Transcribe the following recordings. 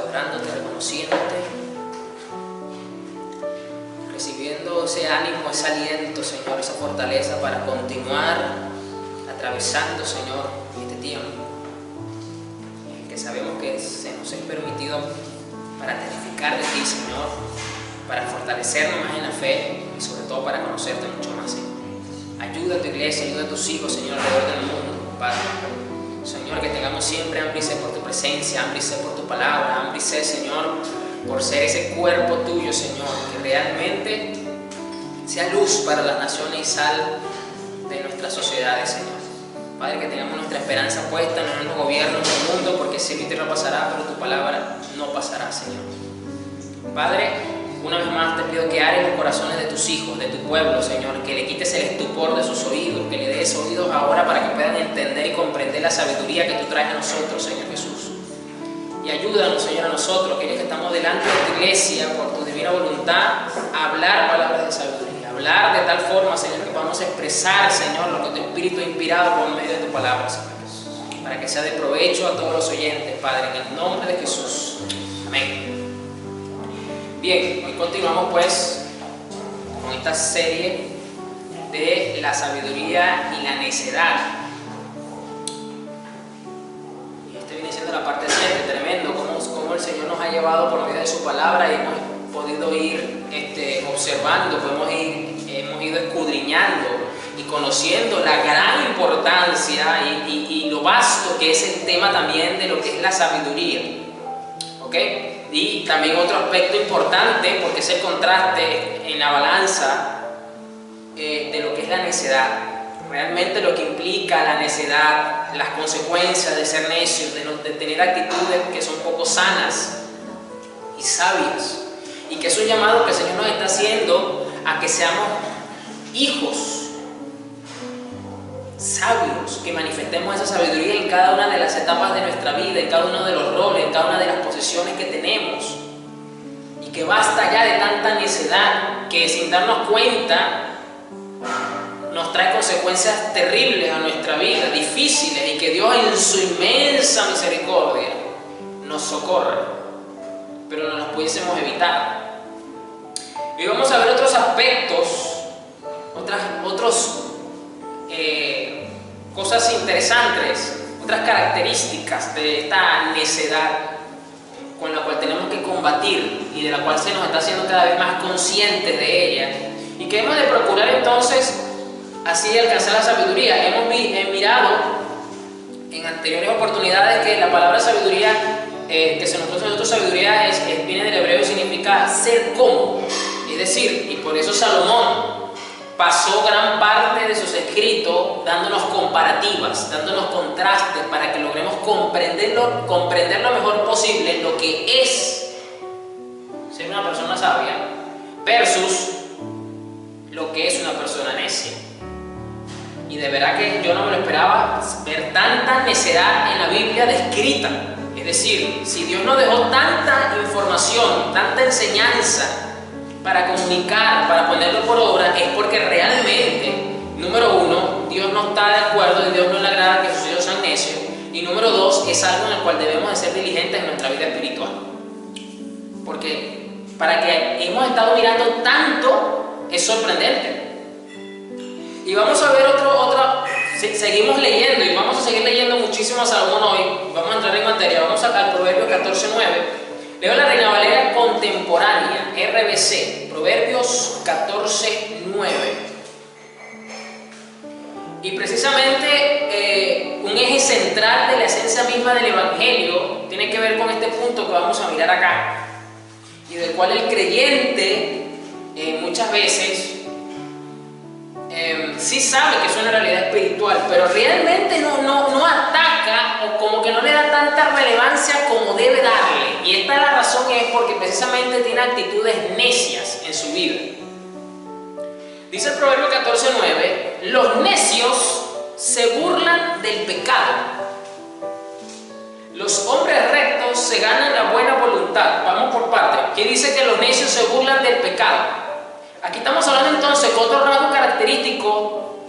adorándote, reconociéndote, recibiendo ese ánimo, ese aliento, Señor, esa fortaleza para continuar atravesando, Señor, este tiempo, en el que sabemos que se nos es permitido para testificar de ti, Señor, para fortalecernos más en la fe y sobre todo para conocerte mucho más, Señor. Ayuda a tu iglesia, ayuda a tus hijos, Señor, alrededor del mundo, Padre. Señor, que tengamos siempre hambre y sed por tu presencia, hambre y sed por tu palabra, hambre y sed, Señor, por ser ese cuerpo tuyo, Señor, que realmente sea luz para las naciones y sal de nuestras sociedades, Señor. Padre, que tengamos nuestra esperanza puesta no en los gobiernos del mundo, porque cielo y tierra pasará, pero tu palabra no pasará, Señor. Padre, una vez más te pido que ares los corazones de tus hijos, de tu pueblo, Señor, que le quites el estupor de sus oídos, que le des oídos ahora para que puedan entender y comprender la sabiduría que tú traes a nosotros, Señor Jesús. Y ayúdanos, Señor, a nosotros, aquellos que estamos delante de tu iglesia, por tu divina voluntad, a hablar palabras de sabiduría, hablar de tal forma, Señor, que podamos expresar, Señor, lo que tu Espíritu ha inspirado por medio de tu palabra, Señor Jesús, para que sea de provecho a todos los oyentes, Padre, en el nombre de Jesús. Amén. Bien, hoy continuamos pues con esta serie de la sabiduría y la necedad. Y este viene siendo la parte 7, tremendo, cómo el Señor nos ha llevado por medio de su palabra y hemos podido ir observando, hemos ido escudriñando y conociendo la gran importancia y lo vasto que es el tema también de lo que es la sabiduría. ¿Ok? Y también otro aspecto importante, porque es el contraste en la balanza de lo que es la necedad. Realmente lo que implica la necedad, las consecuencias de ser necios, de tener actitudes que son poco sanas y sabias. Y que es un llamado que el Señor nos está haciendo a que seamos hijos sabios, que manifestemos esa sabiduría en cada una de las etapas de nuestra vida, en cada uno de los roles, en cada una de las posiciones que tenemos, y que basta ya de tanta necedad que sin darnos cuenta nos trae consecuencias terribles a nuestra vida, difíciles, y que Dios en su inmensa misericordia nos socorre, pero no nos pudiésemos evitar. Y vamos a ver otros aspectos, otros cosas interesantes, otras características de esta necedad con la cual tenemos que combatir y de la cual se nos está haciendo cada vez más conscientes de ella, y que hemos de procurar entonces así alcanzar la sabiduría. Hemos mirado en anteriores oportunidades que la palabra sabiduría, que se nos puso nosotros sabiduría, viene del hebreo y significa ser como, es decir, y por eso Salomón pasó gran parte de sus escritos dándonos comparativas, dándonos contrastes para que logremos comprender lo mejor posible lo que es ser una persona sabia versus lo que es una persona necia. Y de verdad que yo no me lo esperaba ver tanta necedad en la Biblia descrita. Es decir, si Dios nos dejó tanta información, tanta enseñanza para comunicar, para ponerlo por obra, es porque realmente, número uno, Dios no está de acuerdo y Dios no le agrada que sus hijos sean necios, y número dos, es algo en el cual debemos de ser diligentes en nuestra vida espiritual, porque para que hemos estado mirando tanto es sorprendente. Y vamos a ver seguimos leyendo y vamos a seguir leyendo muchísimo a Salomón hoy. Vamos a entrar en materia, vamos al Proverbios 14:9. Leo la Reina Valera contemporánea, RBC, Proverbios 14:9. Y precisamente un eje central de la esencia misma del Evangelio tiene que ver con este punto que vamos a mirar acá, y del cual el creyente muchas veces sí sabe que es una realidad espiritual, pero realmente no ataca, o como que no le da tanta relevancia como debe darle. Y esta la razón es porque precisamente tiene actitudes necias en su vida. Dice el Proverbio 14:9: los necios se burlan del pecado, los hombres rectos se ganan la buena voluntad. Vamos por partes. ¿Qué dice que los necios se burlan del pecado? Aquí estamos hablando entonces con otro rasgo característico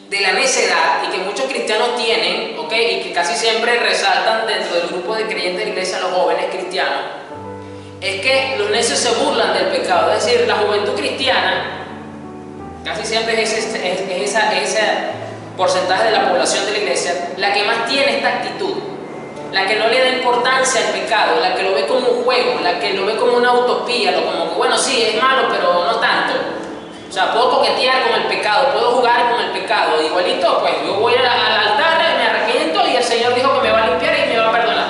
de la necedad y que muchos cristianos tienen, ¿ok? Y que casi siempre resaltan dentro del grupo de creyentes de la iglesia, los jóvenes cristianos, es que los necios se burlan del pecado. Es decir, la juventud cristiana casi siempre es ese porcentaje de la población de la iglesia la que más tiene esta actitud, la que no le da importancia al pecado, la que lo ve como un juego, la que lo ve como una utopía, como que bueno, sí, es malo, pero no tanto. O sea, puedo coquetear con el pecado, puedo jugar con el pecado, igualito, pues yo voy al altar, me arrepiento y el Señor dijo que me va a limpiar y me va a perdonar.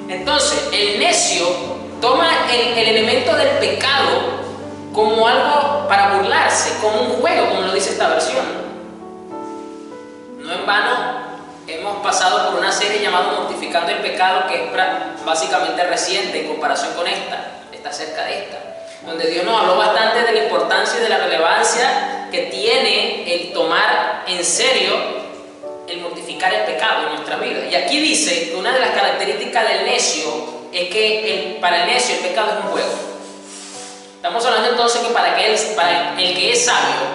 Entonces, el necio toma el elemento del pecado como algo para burlarse, como un juego, como lo dice esta versión. No en vano hemos pasado por una serie llamada Mortificando el Pecado, que es básicamente reciente en comparación con está cerca de esta, donde Dios nos habló bastante de la importancia y de la relevancia que tiene el tomar en serio el mortificar el pecado en nuestra vida. Y aquí dice que una de las características del necio es que para el necio el pecado es un juego. Estamos hablando entonces que para el que es sabio,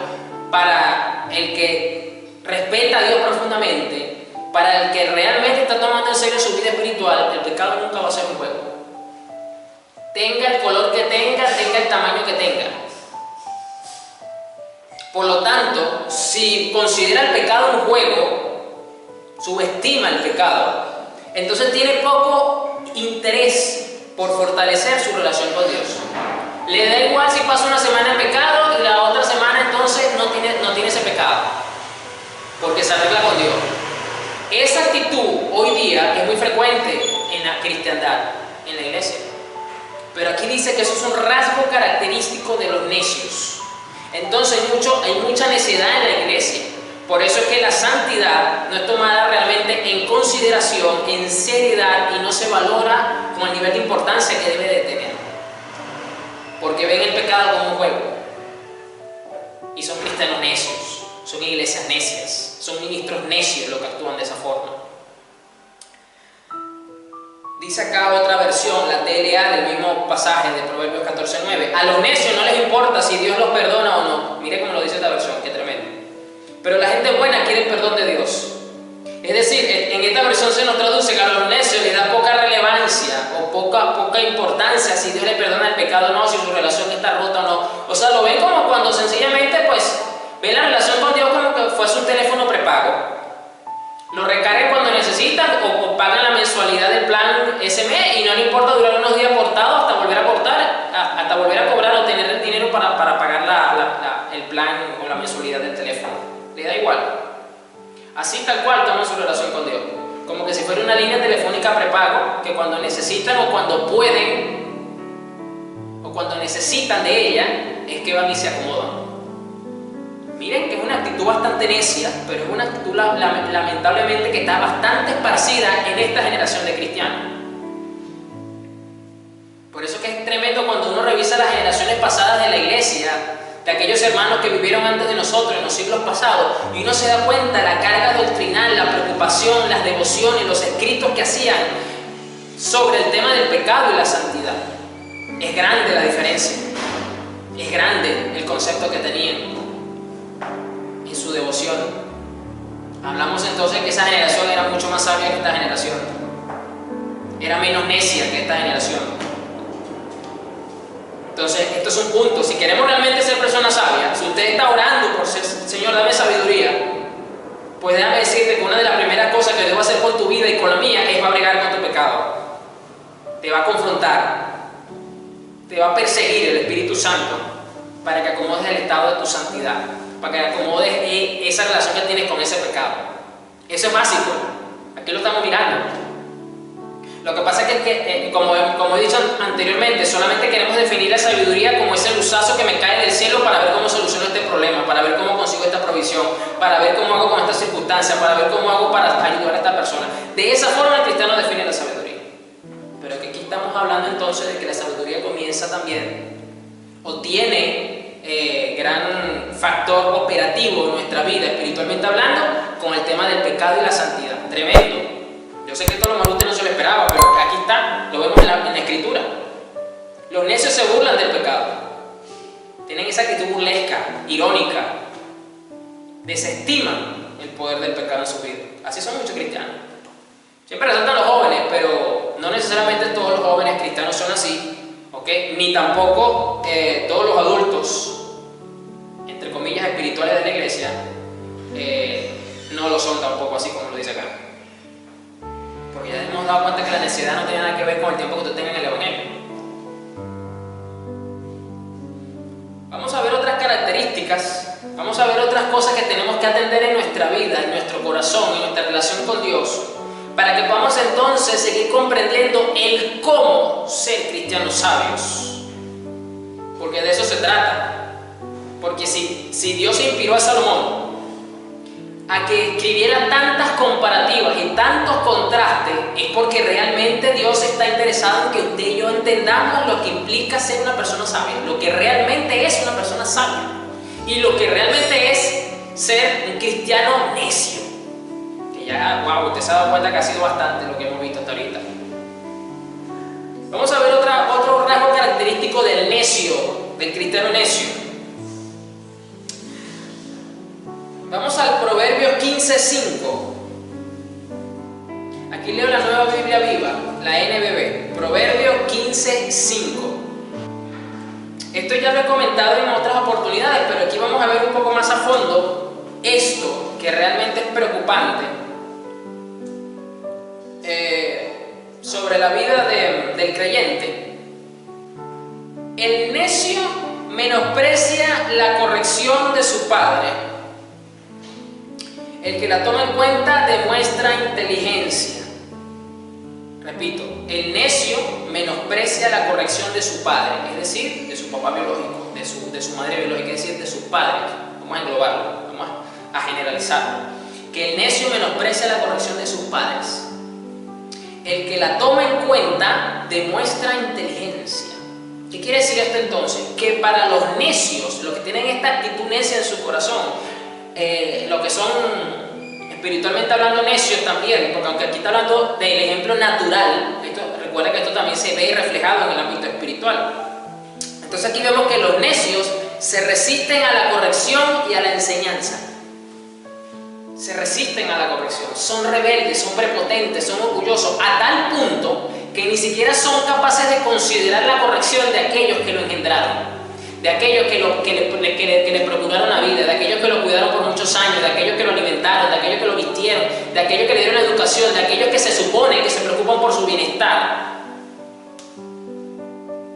para el que respeta a Dios profundamente, para el que realmente está tomando en serio su vida espiritual, el pecado nunca va a ser un juego. Tenga el color que tenga el tamaño que tenga. Por lo tanto, si considera el pecado un juego, subestima el pecado, entonces tiene poco interés por fortalecer su relación con Dios. Le da igual si pasa una semana en pecado y la otra semana entonces no tiene ese pecado, porque se arregla con Dios. Esa actitud hoy día es muy frecuente en la cristiandad, en la iglesia. Pero aquí dice que eso es un rasgo característico de los necios. Entonces hay mucha necedad en la iglesia. Por eso es que la santidad no es tomada realmente en consideración, en seriedad, y no se valora con el nivel de importancia que debe de tener. Porque ven el pecado como un juego. Y son cristianos necios, son iglesias necias, son ministros necios los que actúan de esa forma. Dice acá otra versión, la TLA del mismo pasaje de Proverbios 14:9. A los necios no les importa si Dios los perdona o no. Mire cómo lo dice esta versión, qué tremendo. Pero la gente buena quiere el perdón de Dios. Es decir, en esta versión se nos traduce que a los necios les da poca relevancia o poca importancia si Dios le perdona el pecado o no, si su relación está rota o no. O sea, lo ven como cuando sencillamente pues ven la relación con Dios como que fuese un teléfono prepago. Lo recargan cuando necesitan o pagan la mensualidad del plan ese mes y no le importa durar unos días cortados hasta volver a cobrar o tener el dinero para pagar el plan o la mensualidad del teléfono. Le da igual. Así tal cual toman su relación con Dios. Como que si fuera una línea telefónica prepago que cuando necesitan o cuando pueden o cuando necesitan de ella es que van y se acomodan. Miren que es una actitud bastante necia, pero es una actitud lamentablemente que está bastante esparcida en esta generación de cristianos. Por eso que es tremendo cuando uno revisa las generaciones pasadas de la iglesia, de aquellos hermanos que vivieron antes de nosotros en los siglos pasados, y uno se da cuenta la carga doctrinal, la preocupación, las devociones, los escritos que hacían sobre el tema del pecado y la santidad. Es grande la diferencia, es grande el concepto que tenían en su devoción. Hablamos entonces que esa generación era mucho más sabia que esta generación, era menos necia que esta generación. Entonces, esto es un punto. Si queremos realmente ser personas sabias, si usted está orando por ser, Señor, dame sabiduría, pues déjame decirte que una de las primeras cosas que debo hacer con tu vida y con la mía es va a bregar con tu pecado. Te va a confrontar, te va a perseguir el Espíritu Santo para que acomodes el estado de tu santidad, para que acomodes esa relación que tienes con ese pecado. Eso es básico. Aquí lo estamos mirando. Lo que pasa es que como he dicho anteriormente, solamente queremos definir la sabiduría como ese luzazo que me cae del cielo para ver cómo soluciono este problema, para ver cómo consigo esta provisión, para ver cómo hago con esta circunstancia, para ver cómo hago para ayudar a esta persona. De esa forma el cristiano define la sabiduría. Pero que aquí estamos hablando entonces de que la sabiduría comienza también, o tiene gran factor operativo en nuestra vida, espiritualmente hablando, con el tema del pecado y la santidad. Tremendo. Yo sé que esto a lo mejor usted no se lo esperaba, pero aquí está, lo vemos en la escritura. Los necios se burlan del pecado. Tienen esa actitud burlesca, irónica. Desestiman el poder del pecado en su vida. Así son muchos cristianos. Siempre resaltan los jóvenes, pero no necesariamente todos los jóvenes cristianos son así. ¿ok? Ni tampoco todos los adultos, entre comillas, espirituales de la iglesia, no lo son tampoco así como lo dice acá. Porque ya hemos dado cuenta que la necedad no tiene nada que ver con el tiempo que tú tengas en el Evangelio. Vamos a ver otras características, vamos a ver otras cosas que tenemos que atender en nuestra vida, en nuestro corazón, en nuestra relación con Dios, para que podamos entonces seguir comprendiendo el cómo ser cristianos sabios. Porque de eso se trata. Porque si Dios inspiró a Salomón a que escribiera tantas comparativas y tantos contrastes, es porque realmente Dios está interesado en que usted y yo entendamos lo que implica ser una persona sabia, lo que realmente es una persona sabia y lo que realmente es ser un cristiano necio. Que ya, wow, usted se ha dado cuenta que ha sido bastante lo que hemos visto hasta ahorita. Vamos a ver otro rasgo característico del necio, del cristiano necio. Vamos al Proverbios 15:5. Aquí leo la Nueva Biblia Viva, la NBB. Proverbios 15:5. Esto ya lo he comentado en otras oportunidades, pero aquí vamos a ver un poco más a fondo esto que realmente es preocupante sobre la vida del creyente. El necio menosprecia la corrección de su padre. El que la toma en cuenta demuestra inteligencia. Repito, el necio menosprecia la corrección de su padre, es decir, de su papá biológico, de su madre biológica, es decir, de sus padres. Vamos a englobarlo, vamos a generalizarlo. Que el necio menosprecia la corrección de sus padres. El que la toma en cuenta demuestra inteligencia. ¿Qué quiere decir esto entonces? Que para los necios, los que tienen esta actitud necia en su corazón, lo que son espiritualmente hablando necios también, porque aunque aquí está hablando del ejemplo natural, recuerda que esto también se ve reflejado en el ámbito espiritual. Entonces aquí vemos que los necios se resisten a la corrección y a la enseñanza. Se resisten a la corrección, son rebeldes, son prepotentes, son orgullosos, a tal punto que ni siquiera son capaces de considerar la corrección de aquellos que lo engendraron, de aquellos que le procuraron la vida, de aquellos que lo cuidaron por muchos años, de aquellos que lo alimentaron, de aquellos que lo vistieron, de aquellos que le dieron educación, de aquellos que se supone que se preocupan por su bienestar,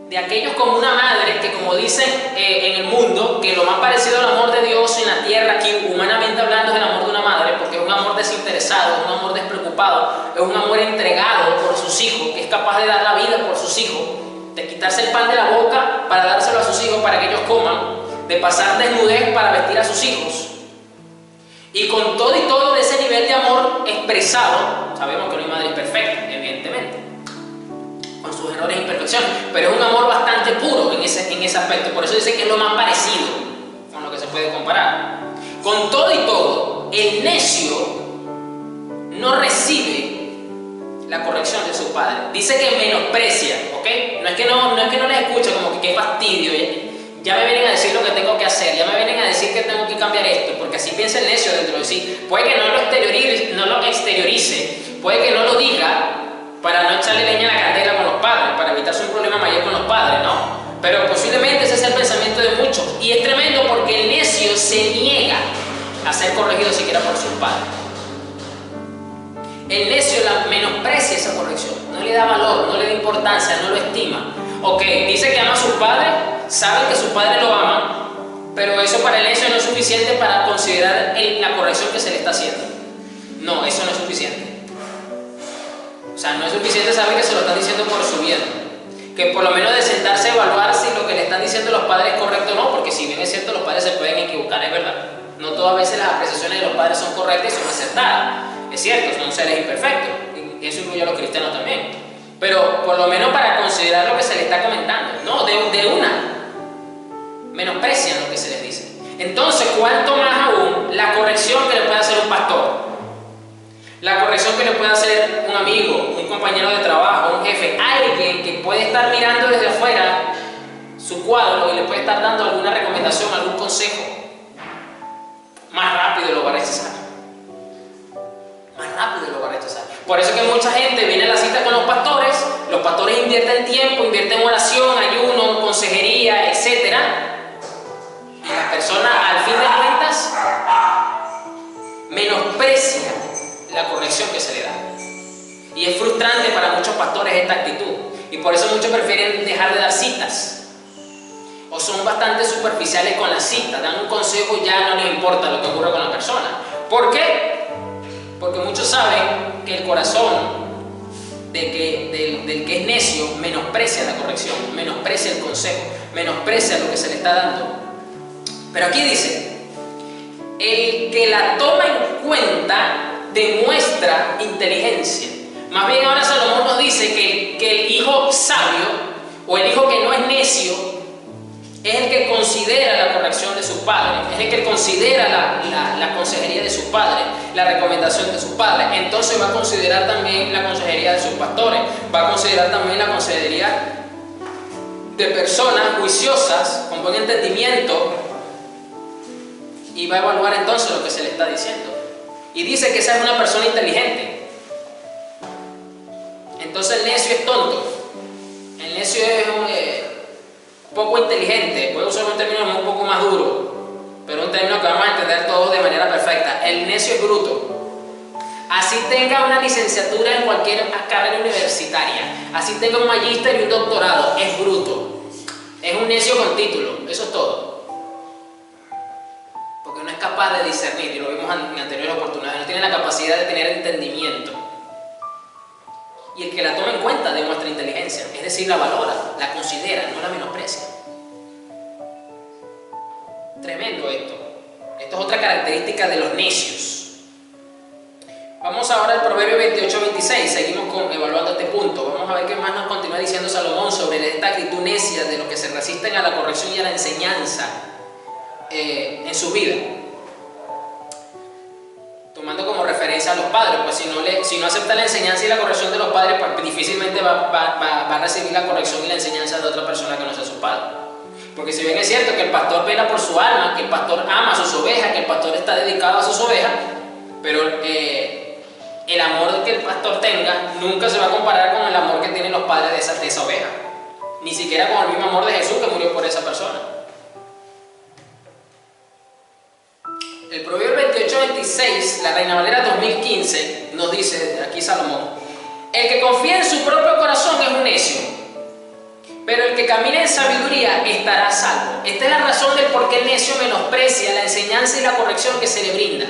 de aquellos como una madre que, como dicen en el mundo, que lo más parecido al amor de Dios en la tierra, aquí humanamente hablando, es el amor de una madre, porque es un amor desinteresado, es un amor despreocupado, es un amor entregado por sus hijos, que es capaz de dar la vida por sus hijos, de quitarse el pan de la boca para dárselo a sus hijos para que ellos coman, de pasar desnudez para vestir a sus hijos. Y con todo y todo de ese nivel de amor expresado, sabemos que no hay madre perfecta, evidentemente, con sus errores e imperfecciones, pero es un amor bastante puro en ese aspecto. Por eso dice que es lo más parecido con lo que se puede comparar. Con todo y todo, el necio no recibe la corrección de su padre. Dice que menosprecia, ¿ok? No es que no les escucha como que qué fastidio, ya me vienen a decir lo que tengo que hacer, ya me vienen a decir que tengo que cambiar esto, porque así piensa el necio dentro de sí. Puede que no lo exteriorice, puede que no lo diga para no echarle leña a la candela con los padres, para evitarse un problema mayor con los padres, ¿no? Pero posiblemente ese es el pensamiento de muchos, y es tremendo porque el necio se niega a ser corregido siquiera por sus padres. El necio menosprecia esa corrección, no le da valor, no le da importancia, no lo estima. Ok, dice que ama a sus padres, sabe que sus padres lo aman, pero eso para el necio no es suficiente para considerar la corrección que se le está haciendo. No, eso no es suficiente. O sea, no es suficiente saber que se lo están diciendo por su bien. Que por lo menos de sentarse a evaluar si lo que le están diciendo los padres es correcto o no, porque si bien es cierto, los padres se pueden equivocar, es verdad. No todas veces las apreciaciones de los padres son correctas y son acertadas. Es cierto, son seres imperfectos, y eso incluye a los cristianos también. Pero por lo menos para considerar lo que se les está comentando, no, de una, menosprecian lo que se les dice. Entonces, cuánto más aún la corrección que le puede hacer un pastor, la corrección que le puede hacer un amigo, un compañero de trabajo, un jefe, alguien que puede estar mirando desde afuera su cuadro y le puede estar dando alguna recomendación, algún consejo, más rápido lo va a rechazar. Más rápido lo va a rechazar. Por eso que mucha gente viene a la cita con los pastores los pastores invierten tiempo, invierten oración, ayuno, consejería, etc. Y la persona, al fin de cuentas, menosprecia la corrección que se le da. Y es frustrante para muchos pastores esta actitud. Y por eso muchos prefieren dejar de dar citas. O son bastante superficiales con las citas. Dan un consejo y ya no les importa lo que ocurra con la persona. ¿Por qué? Porque muchos saben que el corazón del que es necio menosprecia la corrección, menosprecia el consejo, menosprecia lo que se le está dando. Pero aquí dice, el que la toma en cuenta demuestra inteligencia. Más bien ahora Salomón nos dice que el hijo sabio o el hijo que no es necio es el que considera la corrección de sus padres, es el que considera la consejería de sus padres, la recomendación de sus padres. Entonces va a considerar también la consejería de sus pastores, va a considerar también la consejería de personas juiciosas, con buen entendimiento, y va a evaluar entonces lo que se le está diciendo. Y dice que esa es una persona inteligente. Entonces el necio es tonto, el necio es poco inteligente. Voy a usar un término un poco más duro, pero un término que vamos a entender todos de manera perfecta. El necio es bruto. Así tenga una licenciatura en cualquier carrera universitaria, así tenga un magíster y un doctorado, es bruto. Es un necio con título, eso es todo. Porque no es capaz de discernir, y lo vimos en anteriores oportunidades, no tiene la capacidad de tener entendimiento. Y el que la toma en cuenta demuestra inteligencia, es decir, la valora, la considera, no la menosprecia. Tremendo esto. Esto es otra característica de los necios. Vamos ahora al Proverbio 28-26, seguimos evaluando este punto. Vamos a ver qué más nos continúa diciendo Salomón sobre esta actitud necia de los que se resisten a la corrección y a la enseñanza en su vida. Tomando como referencia a los padres, pues si no acepta la enseñanza y la corrección de los padres, pues difícilmente va a recibir la corrección y la enseñanza de otra persona que no sea su padre. Porque si bien es cierto que el pastor vela por su alma, que el pastor ama a sus ovejas, que el pastor está dedicado a sus ovejas, pero el amor que el pastor tenga nunca se va a comparar con el amor que tienen los padres de esa oveja. Ni siquiera con el mismo amor de Jesús que murió por esa persona. El Proverbio 28-26, la Reina Valera 2015, nos dice aquí Salomón: el que confía en su propio corazón es un necio, pero el que camina en sabiduría estará a salvo. Esta es la razón del por qué el necio menosprecia la enseñanza y la corrección que se le brinda.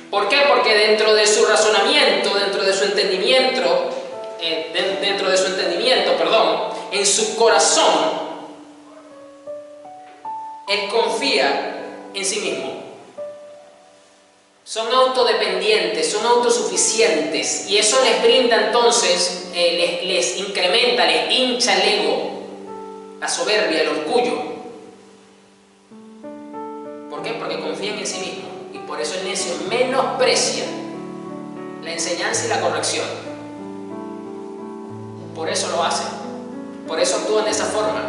¿Por qué? Porque dentro de su razonamiento, dentro de su entendimiento, en su corazón, él confía en sí mismo. Son autodependientes, son autosuficientes, y eso les brinda entonces, les incrementa, les hincha el ego, la soberbia, el orgullo. ¿Por qué? Porque confían en sí mismos, y por eso el necio menosprecia la enseñanza y la corrección. Por eso lo hacen, por eso actúan de esa forma.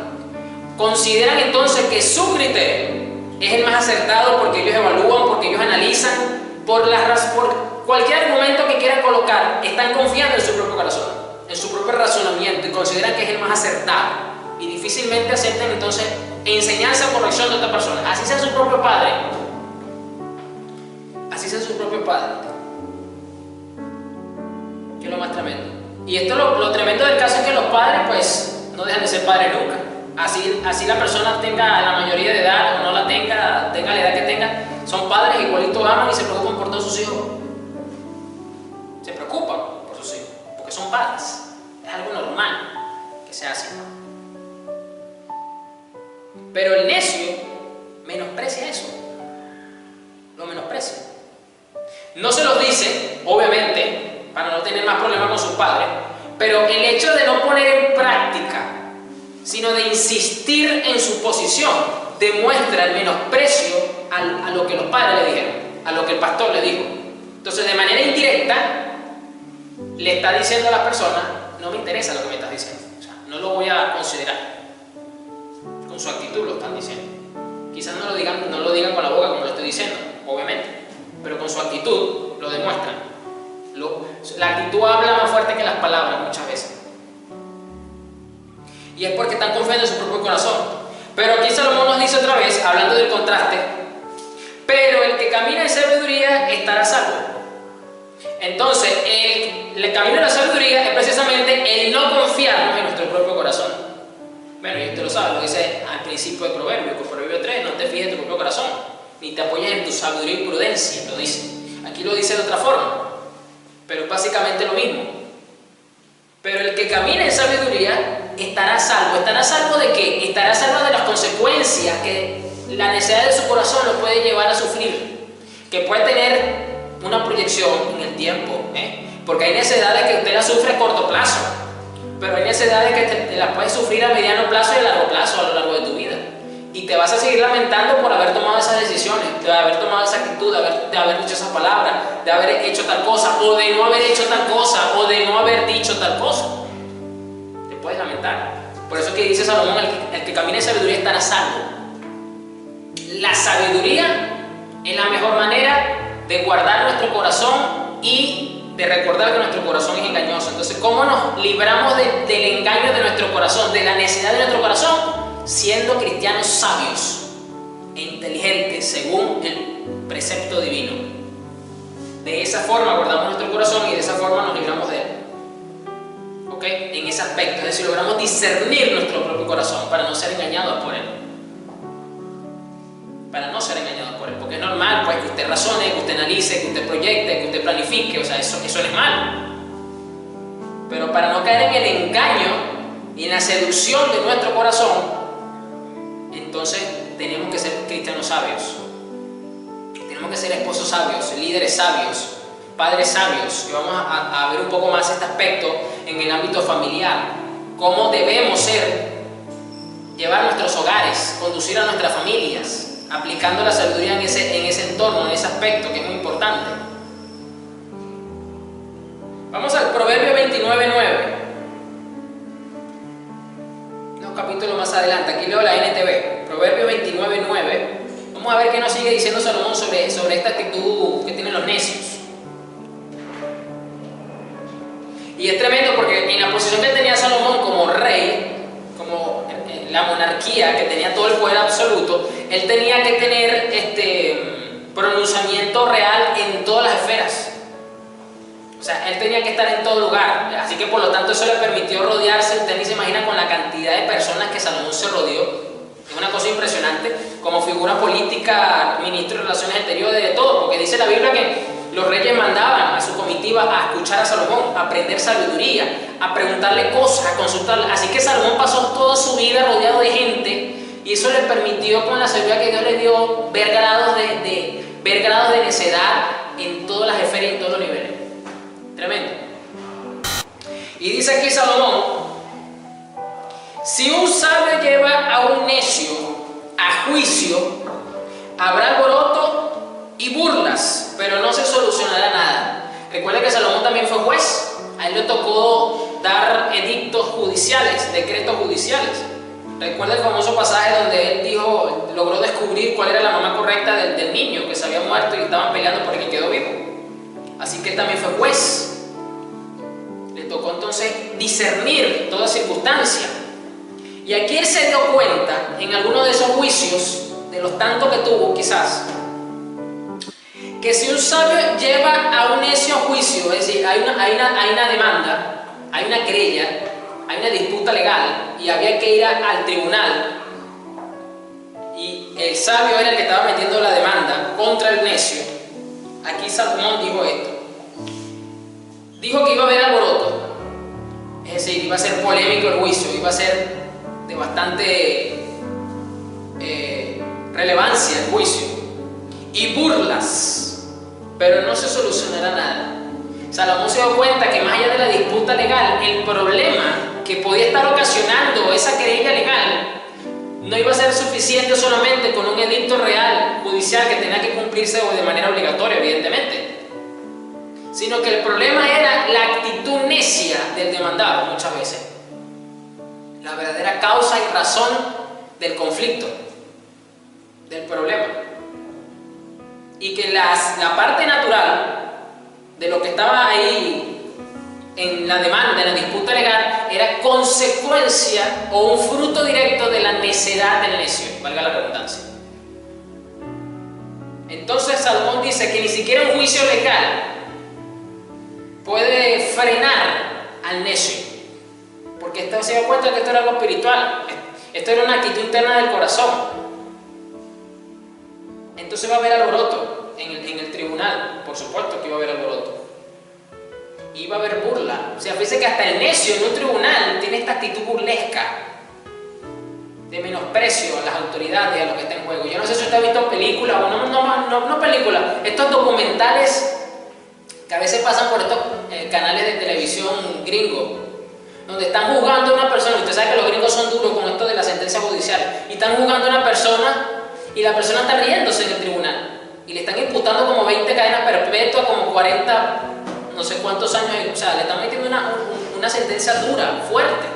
Consideran entonces que su criterio es el más acertado porque ellos evalúan, porque ellos analizan, por cualquier argumento que quieran colocar, están confiando en su propio corazón, en su propio razonamiento, y consideran que es el más acertado, y difícilmente aceptan entonces enseñanza o corrección de otra persona, así sea su propio padre, que es lo más tremendo. Y esto lo tremendo del caso es que los padres pues no dejan de ser padres nunca. Así la persona tenga la mayoría de edad o no la tenga la edad que tenga, son padres igualitos, aman y se preocupan por todos sus hijos. Se preocupan por sus hijos, porque son padres. Es algo normal que sea así. Pero el necio menosprecia eso. Lo menosprecia. No se los dice, obviamente, para no tener más problemas con sus padres, pero el hecho de no poner en práctica, sino de insistir en su posición, demuestra el menosprecio a lo que los padres le dijeron, a lo que el pastor le dijo. Entonces, de manera indirecta, le está diciendo a la persona: no me interesa lo que me estás diciendo, o sea, no lo voy a considerar. Con su actitud lo están diciendo. Quizás no lo digan con la boca como lo estoy diciendo, obviamente, pero con su actitud lo demuestran. La actitud habla más fuerte que las palabras muchas veces. y es porque están confiando en su propio corazón. Pero aquí Salomón nos dice otra vez, hablando del contraste, pero el que camina en sabiduría estará salvo. Entonces, el camino de la sabiduría es precisamente el no confiarnos en nuestro propio corazón. Bueno, y usted lo sabe, lo dice al principio del Proverbio 3, no te fijes en tu propio corazón, ni te apoyes en tu sabiduría y prudencia, lo dice. Aquí lo dice de otra forma, pero es básicamente lo mismo. Pero el que camina en sabiduría estará salvo. ¿Estará salvo de qué? Estará salvo de las consecuencias que la necesidad de su corazón lo puede llevar a sufrir, que puede tener una proyección en el tiempo, porque hay necesidades que usted la sufre a corto plazo, pero hay necesidades que te las puedes sufrir a mediano plazo y a largo plazo a lo largo de tu vida, y te vas a seguir lamentando por haber tomado esas decisiones, de haber tomado esa actitud, de haber dicho esas palabras, de haber hecho tal cosa, o de no haber hecho tal cosa, o de no haber dicho tal cosa. Te puedes lamentar. Por eso es que dice Salomón, el que camina en sabiduría estará salvo. La sabiduría es la mejor manera de guardar nuestro corazón y de recordar que nuestro corazón es engañoso. Entonces, ¿cómo nos libramos del engaño de nuestro corazón, de la necedad de nuestro corazón? Siendo cristianos sabios e inteligentes según el precepto divino. De esa forma guardamos nuestro corazón y de esa forma nos libramos de él. ¿Ok? En ese aspecto, es decir, logramos discernir nuestro propio corazón para no ser engañados por él. Para no ser engañados por él, porque es normal pues, que usted razone, que usted analice, que usted proyecte, que usted planifique, o sea, eso no es malo. Pero para no caer en el engaño y en la seducción de nuestro corazón, entonces tenemos que ser cristianos sabios, tenemos que ser esposos sabios, líderes sabios, padres sabios, y vamos a ver un poco más este aspecto en el ámbito familiar, cómo debemos ser, llevar nuestros hogares, conducir a nuestras familias, aplicando la sabiduría en ese entorno, en ese aspecto que es muy importante. Vamos al Proverbio 29:9. Un capítulo más adelante, aquí leo la NTV, Proverbio 29:9. Vamos a ver qué nos sigue diciendo Salomón sobre esta actitud que tienen los necios. Y es tremendo porque en la posición que tenía Salomón como rey, como la monarquía, que tenía todo el poder absoluto, él tenía que tener pronunciamiento real en todas las esferas. O sea, él tenía que estar en todo lugar. Así que por lo tanto eso le permitió rodearse. Usted ni se imagina con la cantidad de personas que Salomón se rodeó. Es una cosa impresionante. Como figura política, ministro de Relaciones Exteriores, de todo. Porque dice la Biblia que los reyes mandaban a su comitiva a escuchar a Salomón, a aprender sabiduría, a preguntarle cosas, a consultarle. Así que Salomón pasó toda su vida rodeado de gente y eso le permitió, con la sabiduría que Dios le dio, ver grados de necedad en todas las esferas y en todos los niveles. Tremendo. Y dice aquí Salomón: si un sabio lleva a un necio a juicio, habrá alboroto y burlas, pero no se solucionará nada. Recuerda que Salomón también fue juez. A él le tocó dar edictos judiciales, decretos judiciales. Recuerda el famoso pasaje donde él logró descubrir cuál era la mamá correcta del niño que se había muerto y estaban peleando por el que quedó vivo. Así que él también fue juez. Le tocó entonces discernir toda circunstancia. Y aquí él se dio cuenta, en alguno de esos juicios, de los tantos que tuvo quizás, que si un sabio lleva a un necio a juicio, es decir, hay una demanda, hay una querella, hay una disputa legal y había que ir al tribunal, y el sabio era el que estaba metiendo la demanda contra el necio. Aquí Salomón dijo esto: dijo que iba a haber alboroto, es decir, iba a ser polémico el juicio, iba a ser de bastante relevancia el juicio, y burlas, pero no se solucionará nada. Salomón se dio cuenta que más allá de la disputa legal, el problema que podía estar ocasionando esa querella legal no iba a ser suficiente solamente con un edicto real, judicial, que tenía que cumplirse de manera obligatoria, evidentemente, sino que el problema era la actitud necia del demandado muchas veces, la verdadera causa y razón del conflicto, del problema. Y que la parte natural de lo que estaba ahí en la demanda, en la disputa legal, era consecuencia o un fruto directo de la necedad del necio, valga la redundancia. Entonces Salomón dice que ni siquiera un juicio legal puede frenar al necio, porque esto se dio cuenta que esto era algo espiritual, esto era una actitud interna del corazón. Entonces va a haber alboroto en el tribunal, por supuesto que va a haber alboroto. Y va a haber burla. O sea, fíjese que hasta el necio en un tribunal tiene esta actitud burlesca de menosprecio a las autoridades y a lo que está en juego. Yo no sé si usted ha visto películas o no películas, estos documentales que a veces pasan por estos canales de televisión gringos, donde están juzgando a una persona. Usted sabe que los gringos son duros con esto de la sentencia judicial, y están juzgando a una persona y la persona está riéndose en el tribunal y le están imputando como 20 cadenas perpetuas, como 40 no sé cuántos años, o sea, le están metiendo una sentencia dura, fuerte,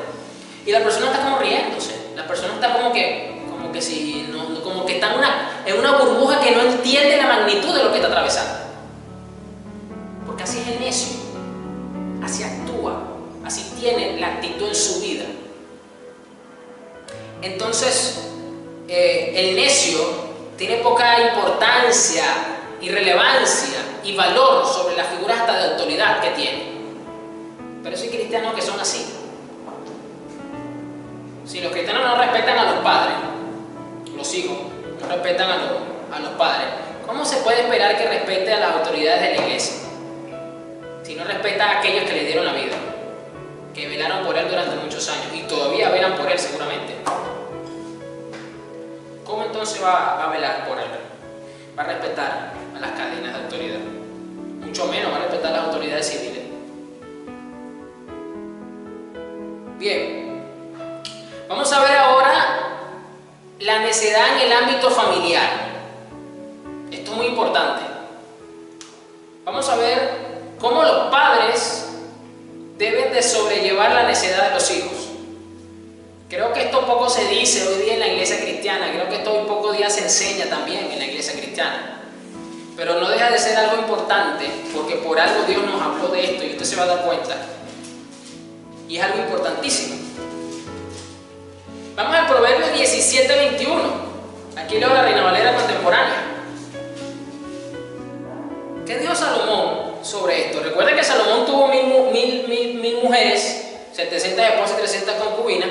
y la persona está como riéndose, la persona está como que si no, como que está en una burbuja que no entiende la magnitud de lo que está atravesando, porque así es el necio, así actúa, así tiene la actitud en su vida. Entonces el necio tiene poca importancia y relevancia y valor sobre las figuras hasta de autoridad que tiene. Pero sí hay cristianos que son así. Si los cristianos no respetan a los padres, los hijos no respetan a los padres, ¿cómo se puede esperar que respete a las autoridades de la iglesia? Si no respeta a aquellos que le dieron la vida, que velaron por él durante muchos años y todavía velan por él seguramente. ¿Cómo entonces va a velar por él? Va a respetar a las cadenas de autoridad. Mucho menos va a respetar a las autoridades civiles. Bien, vamos a ver ahora la necedad en el ámbito familiar. Esto es muy importante. Vamos a ver cómo los padres deben de sobrellevar la necedad de los hijos. Creo que esto poco se dice hoy día en la iglesia cristiana, creo que esto hoy poco día se enseña también en la iglesia cristiana, pero no deja de ser algo importante, porque por algo Dios nos habló de esto y usted se va a dar cuenta, y es algo importantísimo. Vamos al Proverbios 17:21, aquí leo la Reina Valera contemporánea. ¿Qué dijo Salomón sobre esto? Recuerda que Salomón tuvo mil mujeres, 700 esposas y 300 concubinas,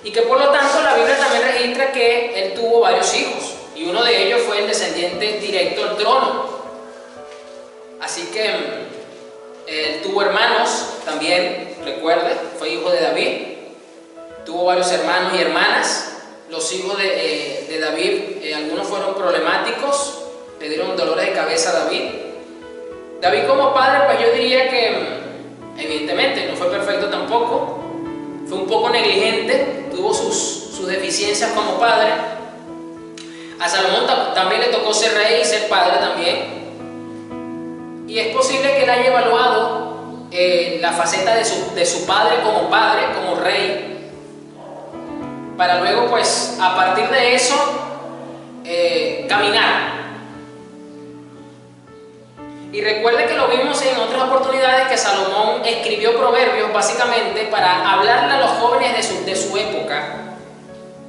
y que por lo tanto la Biblia también registra que él tuvo varios hijos, y uno de ellos fue el descendiente directo al trono. Así que él tuvo hermanos también, recuerde, fue hijo de David, tuvo varios hermanos y hermanas. Los hijos de David, algunos fueron problemáticos, le dieron dolores de cabeza a David. David como padre, pues yo diría que evidentemente no fue perfecto tampoco, fue un poco negligente, tuvo sus deficiencias como padre. A Salomón también le tocó ser rey y ser padre también, y es posible que él haya evaluado la faceta de su padre, como rey, para luego pues a partir de eso caminar. Y recuerde que lo vimos en otras oportunidades, que Salomón escribió proverbios básicamente para hablarle a los jóvenes de su época,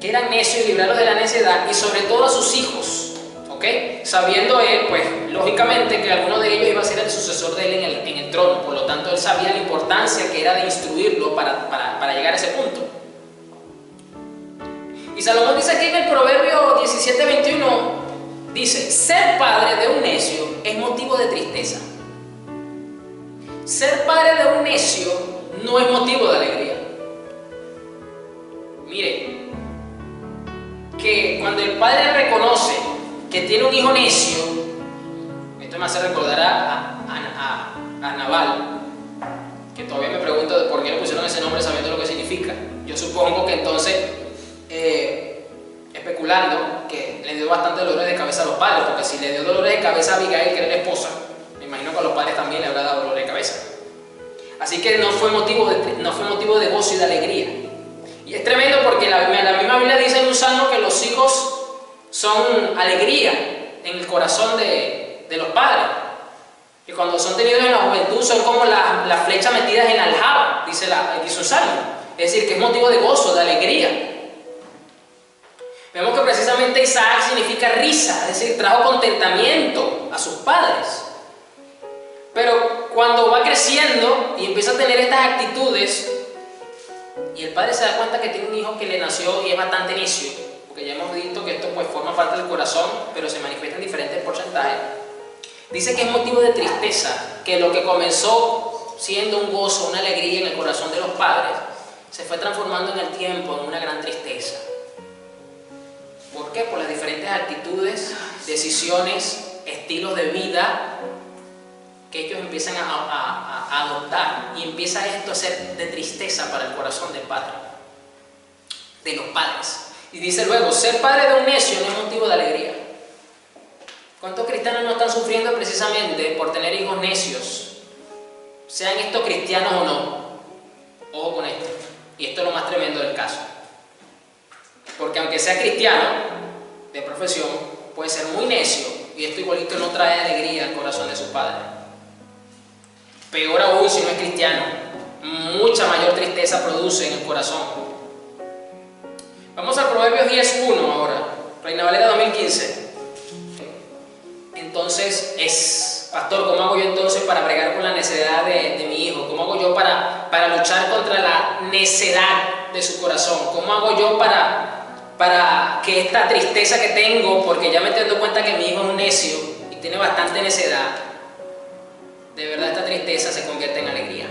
que eran necios, y librarlos de la necedad, y sobre todo a sus hijos, ¿ok? Sabiendo él, pues, lógicamente que alguno de ellos iba a ser el sucesor de él en el trono, por lo tanto él sabía la importancia que era de instruirlo para llegar a ese punto. Y Salomón dice aquí en el Proverbio 17:21, dice: ser padre de un necio es motivo de tristeza. Ser padre de un necio no es motivo de alegría. Mire, que cuando el padre reconoce que tiene un hijo necio, esto me hace recordar a Nabal, que todavía me pregunto de por qué le pusieron ese nombre sabiendo lo que significa. Yo supongo que entonces, especulando, que le dio bastante dolores de cabeza a los padres, porque si le dio dolores de cabeza a Abigail, que era la esposa, me imagino que a los padres también le habrá dado dolores de cabeza. Así que no fue motivo de gozo y de alegría. Y es tremendo porque la misma Biblia dice en un salmo que los hijos son alegría en el corazón de los padres. que cuando son tenidos en la juventud son como las flechas metidas en la aljaba, dice un salmo. Es decir, que es motivo de gozo, de alegría. Vemos que precisamente Isaac significa risa, es decir, trajo contentamiento a sus padres. Pero cuando va creciendo y empieza a tener estas actitudes, y el padre se da cuenta que tiene un hijo que le nació y es bastante necio, porque ya hemos visto que esto pues forma parte del corazón, pero se manifiesta en diferentes porcentajes. Dice que es motivo de tristeza, que lo que comenzó siendo un gozo, una alegría en el corazón de los padres, se fue transformando en el tiempo en una gran tristeza. ¿Por qué? Por las diferentes actitudes, decisiones, estilos de vida que ellos empiezan a adoptar, y empieza esto a ser de tristeza para el corazón del padre, de los padres. Y dice luego, ser padre de un necio no es motivo de alegría. ¿Cuántos cristianos no están sufriendo precisamente por tener hijos necios? Sean estos cristianos o no. Ojo con esto. Y esto es lo más tremendo del caso. Porque aunque sea cristiano, de profesión, puede ser muy necio, y esto igualito no trae alegría al corazón de sus padres. Peor aún si no es cristiano, mucha mayor tristeza produce en el corazón. Vamos al Proverbios 10:1 ahora, Reina Valera 2015. Entonces pastor, ¿cómo hago yo entonces para bregar con la necedad de mi hijo? ¿Cómo hago yo para luchar contra la necedad de su corazón? ¿Cómo hago yo para que esta tristeza que tengo, porque ya me estoy dando cuenta que mi hijo es un necio y tiene bastante necedad, de verdad esta tristeza se convierte en alegría?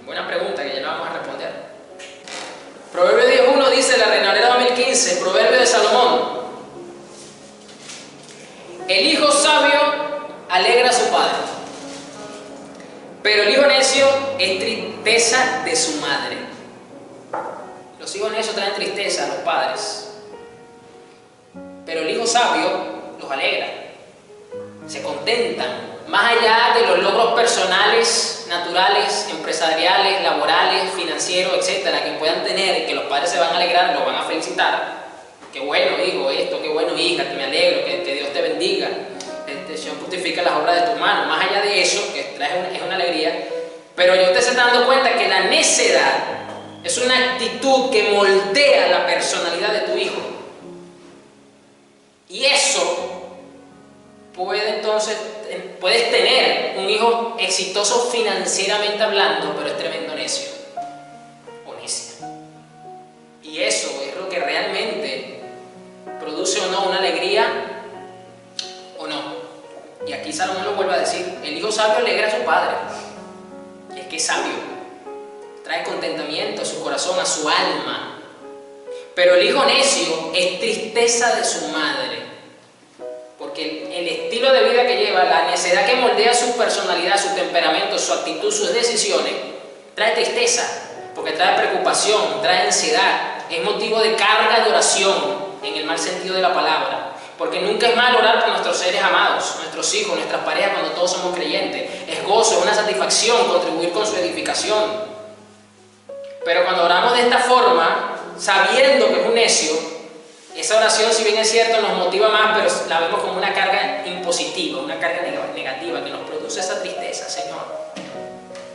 Buena pregunta que ya la vamos a responder. Proverbio 10:1 dice, la Reina Valera 2015, proverbio de Salomón: el hijo sabio alegra a su padre, pero el hijo necio es tristeza de su madre. Los hijos necios traen tristeza a los padres, pero el hijo sabio los alegra, se contentan. Más allá de los logros personales, naturales, empresariales, laborales, financieros, etcétera, que puedan tener y que los padres se van a alegrar, los van a felicitar. Qué bueno, hijo, esto, qué bueno, hija, que me alegro, que Dios te bendiga. El Señor fructifica las obras de tus manos. Más allá de eso, que es una alegría, pero ya usted se está dando cuenta que la necedad es una actitud que moldea la personalidad de tu hijo. Y eso puedes tener un hijo exitoso financieramente hablando, pero es tremendo necio o necia. Y eso es lo que realmente produce o no una alegría o no. Y aquí Salomón lo vuelve a decir, el hijo sabio alegra a su padre. Es que es sabio, trae contentamiento a su corazón, a su alma. Pero el hijo necio es tristeza de su madre, porque el estilo de vida que lleva, la necedad que moldea su personalidad, su temperamento, su actitud, sus decisiones, trae tristeza, porque trae preocupación, trae ansiedad, es motivo de carga de oración en el mal sentido de la palabra. Porque nunca es mal orar por nuestros seres amados, nuestros hijos, nuestras parejas, cuando todos somos creyentes. Es gozo, es una satisfacción contribuir con su edificación. Pero cuando oramos de esta forma, sabiendo que es un necio, esa oración, si bien es cierto, nos motiva más, pero la vemos como una carga impositiva, una carga negativa que nos produce esa tristeza. Señor,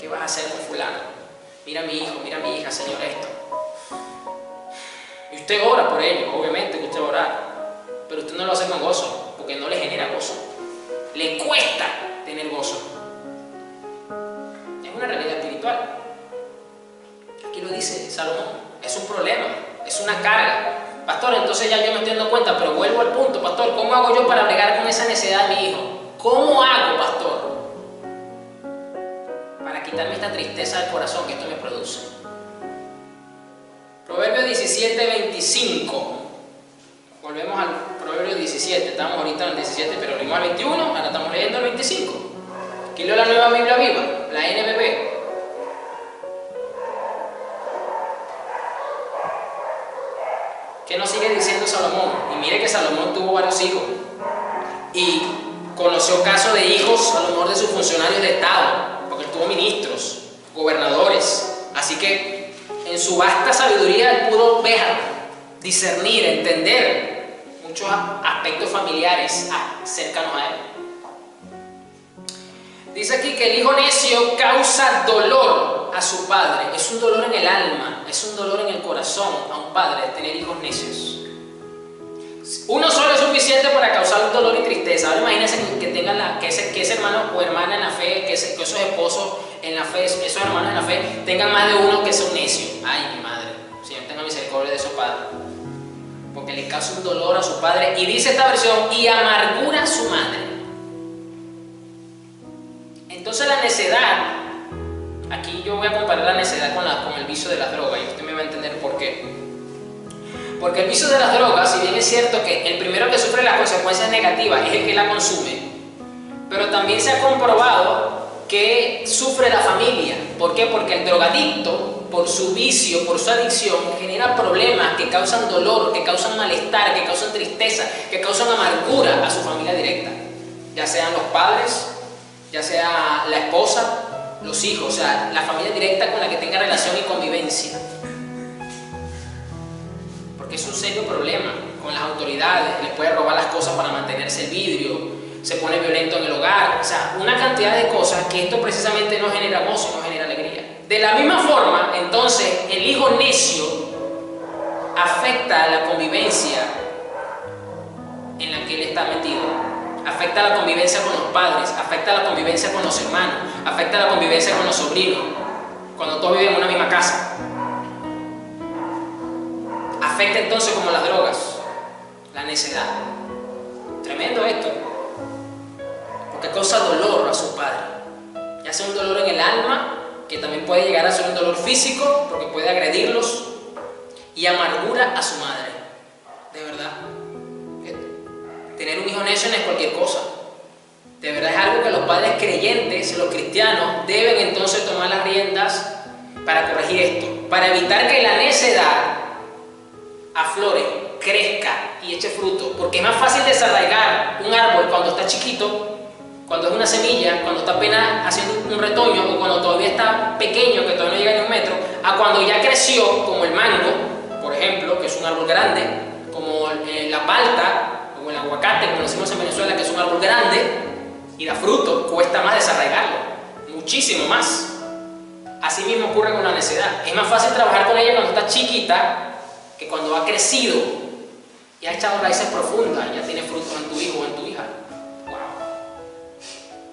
¿qué vas a hacer con fulano? Mira a mi hijo, mira a mi hija, Señor, esto. Y usted ora por ellos, obviamente que usted va a orar, pero usted no lo hace con gozo, porque no le genera gozo. Le cuesta tener gozo. Es una realidad espiritual. Aquí lo dice Salomón, es un problema, es una carga. Pastor, entonces ya yo me estoy dando cuenta, pero vuelvo al punto, pastor, ¿cómo hago yo para bregar con esa necedad de mi hijo? ¿Cómo hago, pastor, para quitarme esta tristeza del corazón que esto me produce? Proverbio 17:25. Volvemos al Proverbio 17, estamos ahorita en el 17, pero leímos al 21, ahora estamos leyendo el 25. Aquí leo la Nueva Biblia Viva, la NBB. ¿Qué nos sigue diciendo Salomón? Y mire que Salomón tuvo varios hijos y conoció casos de hijos a lo mejor de sus funcionarios de Estado, porque él tuvo ministros, gobernadores. Así que en su vasta sabiduría él pudo ver, discernir, entender muchos aspectos familiares cercanos a él. Dice aquí que el hijo necio causa dolor a su padre. Es un dolor en el alma, es un dolor en el corazón a un padre tener hijos necios. Uno solo es suficiente para causar un dolor y tristeza. Ahora imagínense que tengan que ese hermano o hermana en la fe, que esos esposos en la fe, esos hermanos en la fe, tengan más de uno que sea un necio. Ay, mi madre, Señor, tenga misericordia de esos padres. Porque le causa un dolor a su padre. Y dice esta versión, y amargura a su madre. Entonces la necedad, aquí yo voy a comparar la necedad con el vicio de las drogas, y usted me va a entender por qué. Porque el vicio de las drogas, si bien es cierto que el primero que sufre las consecuencias negativas es el que la consume, pero también se ha comprobado que sufre la familia. ¿Por qué? Porque el drogadicto, por su vicio, por su adicción, genera problemas que causan dolor, que causan malestar, que causan tristeza, que causan amargura a su familia directa, ya sean los padres, ya sea la esposa, los hijos, o sea, la familia directa con la que tenga relación y convivencia. Porque es un serio problema con las autoridades, les puede robar las cosas para mantenerse el vidrio, se pone violento en el hogar, o sea, una cantidad de cosas que esto precisamente no genera gozo, no genera alegría. De la misma forma, entonces, el hijo necio afecta a la convivencia en la que él está metido, afecta a la convivencia con los padres, afecta a la convivencia con los hermanos, afecta a la convivencia con los sobrinos, cuando todos viven en una misma casa. Afecta entonces como las drogas, la necedad. Tremendo esto, porque causa dolor a su padre, ya sea un dolor en el alma, que también puede llegar a ser un dolor físico, porque puede agredirlos, y amargura a su madre. De verdad, tener un hijo necio no es cualquier cosa. De verdad es algo que los padres creyentes, los cristianos, deben entonces tomar las riendas para corregir esto, para evitar que la necedad aflore, crezca y eche fruto, porque es más fácil desarraigar un árbol cuando está chiquito, cuando es una semilla, cuando está apenas haciendo un retoño, o cuando todavía está pequeño, que todavía no llega ni un metro, a cuando ya creció, como el mango, por ejemplo, que es un árbol grande, como la palta o el aguacate, como decimos en Venezuela, que es un árbol grande y da fruto. Cuesta más desarraigarlo, muchísimo más. Así mismo ocurre con la necedad. Es más fácil trabajar con ella cuando está chiquita que cuando ha crecido y ha echado raíces profundas y ya tiene frutos en tu hijo o en tu hija. Wow.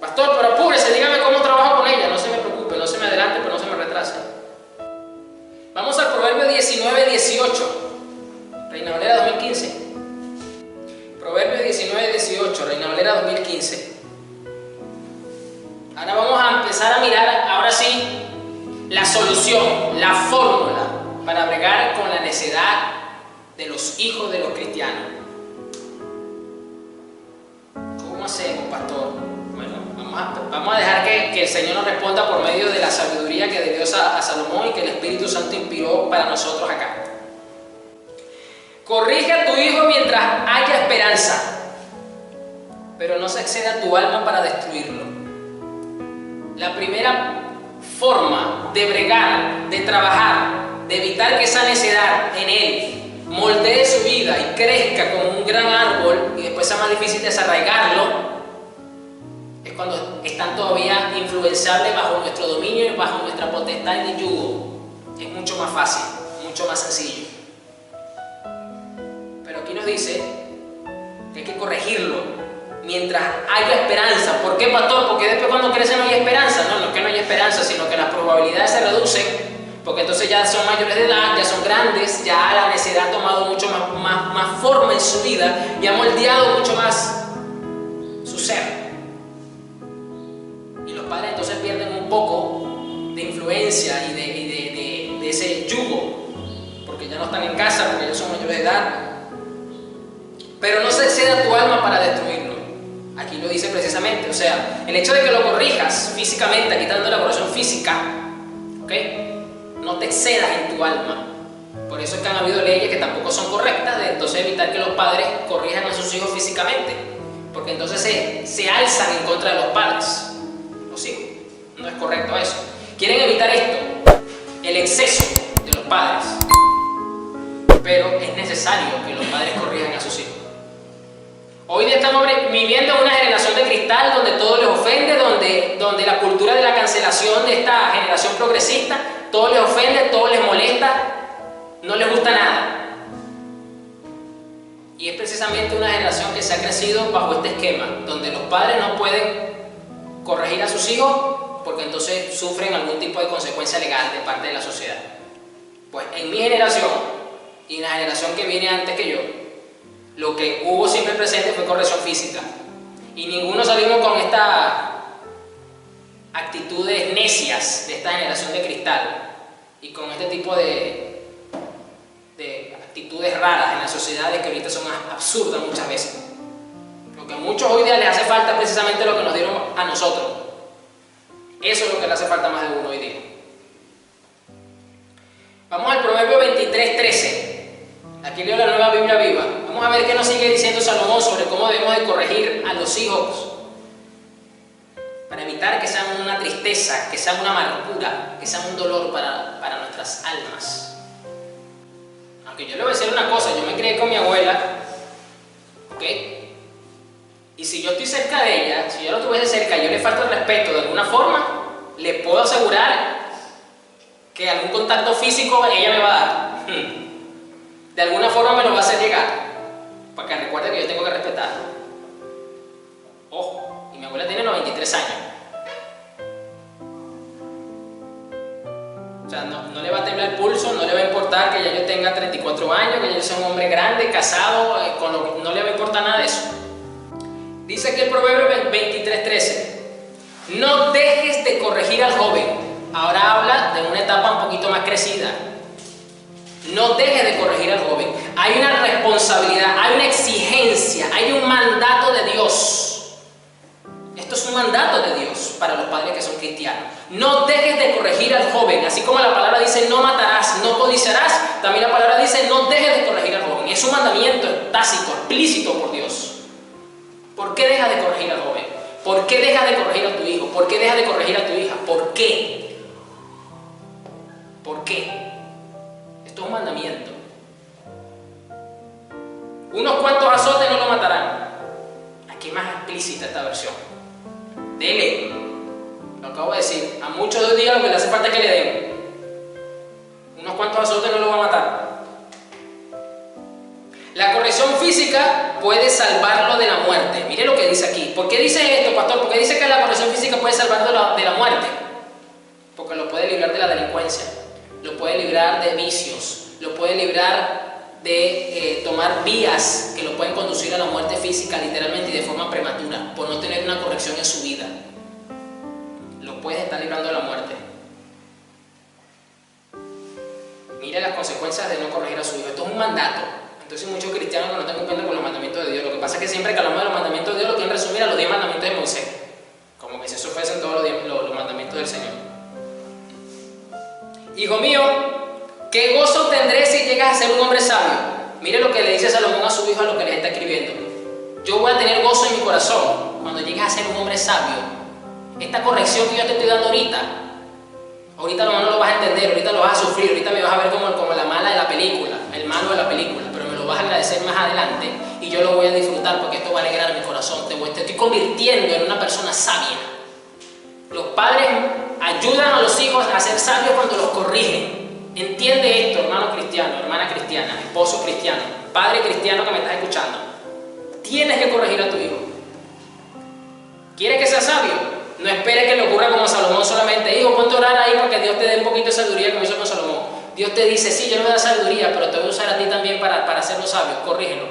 Pastor, pero apúrese, dígame cómo trabajo con ella. No se me preocupe, no se me adelante, pero no se me retrase. Vamos al Proverbio 19:18, Reina Valera 2015. Proverbio 19:18, Reina Valera 2015. Ahora vamos a empezar a mirar, ahora sí, la solución, la fórmula para bregar con la necedad de los hijos de los cristianos. ¿Cómo hacemos, pastor? Bueno, vamos a dejar que el Señor nos responda por medio de la sabiduría que dio a Salomón y que el Espíritu Santo inspiró para nosotros acá. Corrige a tu hijo mientras haya esperanza, pero no se exceda tu alma para destruirlo. La primera forma de bregar, de trabajar, de evitar que esa necedad en él moldee su vida y crezca como un gran árbol y después sea más difícil desarraigarlo, es cuando están todavía influenciables bajo nuestro dominio y bajo nuestra potestad de yugo. Es mucho más fácil, mucho más sencillo. Pero aquí nos dice que hay que corregirlo mientras haya esperanza. ¿Por qué, pastor? Porque después cuando crece no hay esperanza. No es que no hay esperanza, sino que las probabilidades se reducen, porque entonces ya son mayores de edad, ya son grandes, ya la necedad ha tomado mucho más forma en su vida y ha moldeado mucho más su ser. Y los padres entonces pierden un poco de influencia y de ese yugo, porque ya no están en casa, porque ya son mayores de edad. Pero no se exceda tu alma para destruirlo. Aquí lo dice precisamente, o sea, el hecho de que lo corrijas físicamente, quitando la corrección física, ¿ok?, no te excedas en tu alma. Por eso es que han habido leyes que tampoco son correctas, de entonces evitar que los padres corrijan a sus hijos físicamente, porque entonces se alzan en contra de los padres, los hijos. No es correcto eso. Quieren evitar esto, el exceso de los padres, pero es necesario que los padres corrijan a sus hijos. Hoy día estamos viviendo una generación de cristal donde todo les ofende, donde la cultura de la cancelación de esta generación progresista, todo les ofende, todo les molesta, no les gusta nada. Y es precisamente una generación que se ha crecido bajo este esquema, donde los padres no pueden corregir a sus hijos porque entonces sufren algún tipo de consecuencia legal de parte de la sociedad. Pues en mi generación y en la generación que viene antes que yo, lo que hubo siempre presente fue corrección física. Y ninguno salimos con estas actitudes necias de esta generación de cristal y con este tipo de actitudes raras en las sociedades que ahorita son absurdas muchas veces. Lo que a muchos hoy día les hace falta es precisamente lo que nos dieron a nosotros. Eso es lo que le hace falta a más de uno hoy día. Vamos al Proverbio 23:13. Aquí leo la Nueva Biblia Viva. Vamos a ver qué nos sigue diciendo Salomón sobre cómo debemos de corregir a los hijos para evitar que sean una tristeza, que sean una amargura, que sean un dolor para nuestras almas. Aunque yo le voy a decir una cosa, yo me crié con mi abuela, ¿ok? Y si yo estoy cerca de ella, si yo la tuviese cerca y yo le falto el respeto de alguna forma, le puedo asegurar que algún contacto físico ella me va a dar. De alguna forma me lo va a hacer llegar, para que recuerde que yo tengo que respetar. Ojo, y mi abuela tiene 93 años. O sea, no le va a temblar el pulso, no le va a importar que ya yo tenga 34 años, que yo sea un hombre grande, casado, no le va a importar nada de eso. Dice aquí el Proverbio 23:13, no dejes de corregir al joven. Ahora habla de una etapa un poquito más crecida. No dejes de corregir al joven. Hay una responsabilidad, hay una exigencia, hay un mandato de Dios. Esto es un mandato de Dios para los padres que son cristianos. No dejes de corregir al joven. Así como la palabra dice no matarás, no codiciarás, también la palabra dice no dejes de corregir al joven. Es un mandamiento tácito, explícito por Dios. ¿Por qué dejas de corregir al joven? ¿Por qué dejas de corregir a tu hijo? ¿Por qué dejas de corregir a tu hija? ¿Por qué? ¿Por qué? Esto es un mandamiento. Unos cuantos azotes no lo matarán. Aquí es más explícita esta versión. Dele. Lo acabo de decir. A muchos de hoy día lo que le hace falta es que le den. Unos cuantos azotes no lo va a matar. La corrección física puede salvarlo de la muerte. Mire lo que dice aquí. ¿Por qué dice esto, pastor? ¿Por qué dice que la corrección física puede salvarlo de la muerte? Porque lo puede librar de la delincuencia, lo puede librar de vicios, lo puede librar de tomar vías que lo pueden conducir a la muerte física literalmente y de forma prematura, por no tener una corrección en su vida. Lo puede estar librando de la muerte. Mire las consecuencias de no corregir a su hijo. Esto es un mandato. Entonces muchos cristianos que no están cumpliendo con los mandamientos de Dios. Lo que pasa es que siempre que hablamos de los mandamientos de Dios lo quieren resumir a los 10 mandamientos de Moisés. Como que si eso fuesen todos los mandamientos del Señor. Hijo mío, ¿qué gozo tendré si llegas a ser un hombre sabio? Mire lo que le dice Salomón a su hijo, a lo que le está escribiendo. Yo voy a tener gozo en mi corazón cuando llegues a ser un hombre sabio. Esta corrección que yo te estoy dando ahorita no lo vas a entender, ahorita lo vas a sufrir, ahorita me vas a ver como la mala de la película, el malo de la película, pero me lo vas a agradecer más adelante y yo lo voy a disfrutar porque esto va a alegrar mi corazón. Te estoy convirtiendo en una persona sabia. Los padres ayudan a los hijos a ser sabios cuando los corrigen. Entiende esto, hermano cristiano, hermana cristiana, esposo cristiano, padre cristiano que me estás escuchando. Tienes que corregir a tu hijo. ¿Quieres que sea sabio? No esperes que le ocurra como a Salomón solamente. Hijo, ponte a orar ahí para que Dios te dé un poquito de sabiduría como hizo con Salomón. Dios te dice, sí, yo le voy a dar sabiduría, pero te voy a usar a ti también para hacerlo sabio. Corrígelo.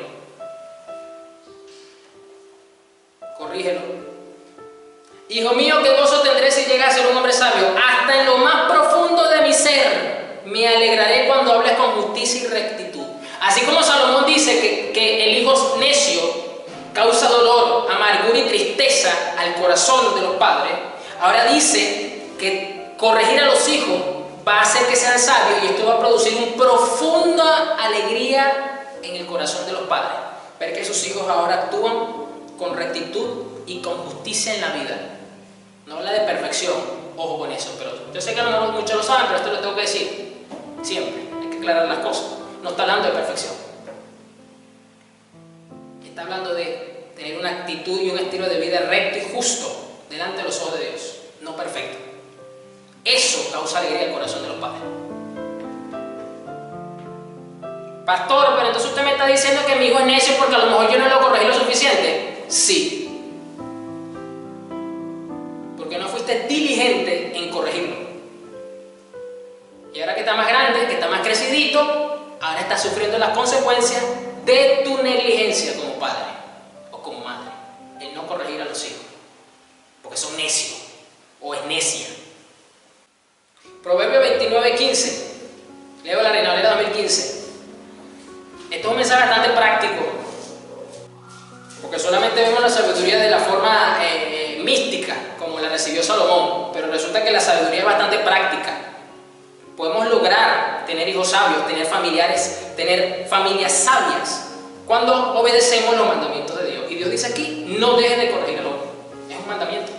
Corrígelo. Hijo mío, qué gozo tendré si llegas a ser un hombre sabio. Hasta en lo más profundo de mi ser me alegraré cuando hables con justicia y rectitud. Así como Salomón dice que el hijo necio causa dolor, amargura y tristeza al corazón de los padres, ahora dice que corregir a los hijos va a hacer que sean sabios y esto va a producir una profunda alegría en el corazón de los padres. Ver que sus hijos ahora actúan con rectitud y con justicia en la vida. No habla de perfección, ojo con eso, pero yo sé que a lo mejor muchos lo saben, pero esto lo tengo que decir siempre, hay que aclarar las cosas. No está hablando de perfección, está hablando de tener una actitud y un estilo de vida recto y justo delante de los ojos de Dios, no perfecto. Eso causa alegría al corazón de los padres. Pastor, pero entonces usted me está diciendo que mi hijo es necio porque a lo mejor yo no lo corregí lo suficiente. Sí. Porque no fuiste diligente en corregirlo. Y ahora que está más grande, que está más crecidito, ahora está sufriendo las consecuencias de tu negligencia como padre o como madre. El no corregir a los hijos. Porque son necios o es necia. Proverbio 29:15. Leo la Reina Valera 2015. Esto es un mensaje bastante práctico, porque solamente vemos la sabiduría de la forma mística, como la recibió Salomón, pero resulta que la sabiduría es bastante práctica. Podemos lograr tener hijos sabios, tener familias sabias, cuando obedecemos los mandamientos de Dios. Y Dios dice aquí, no dejes de corregir al hombre. Es un mandamiento.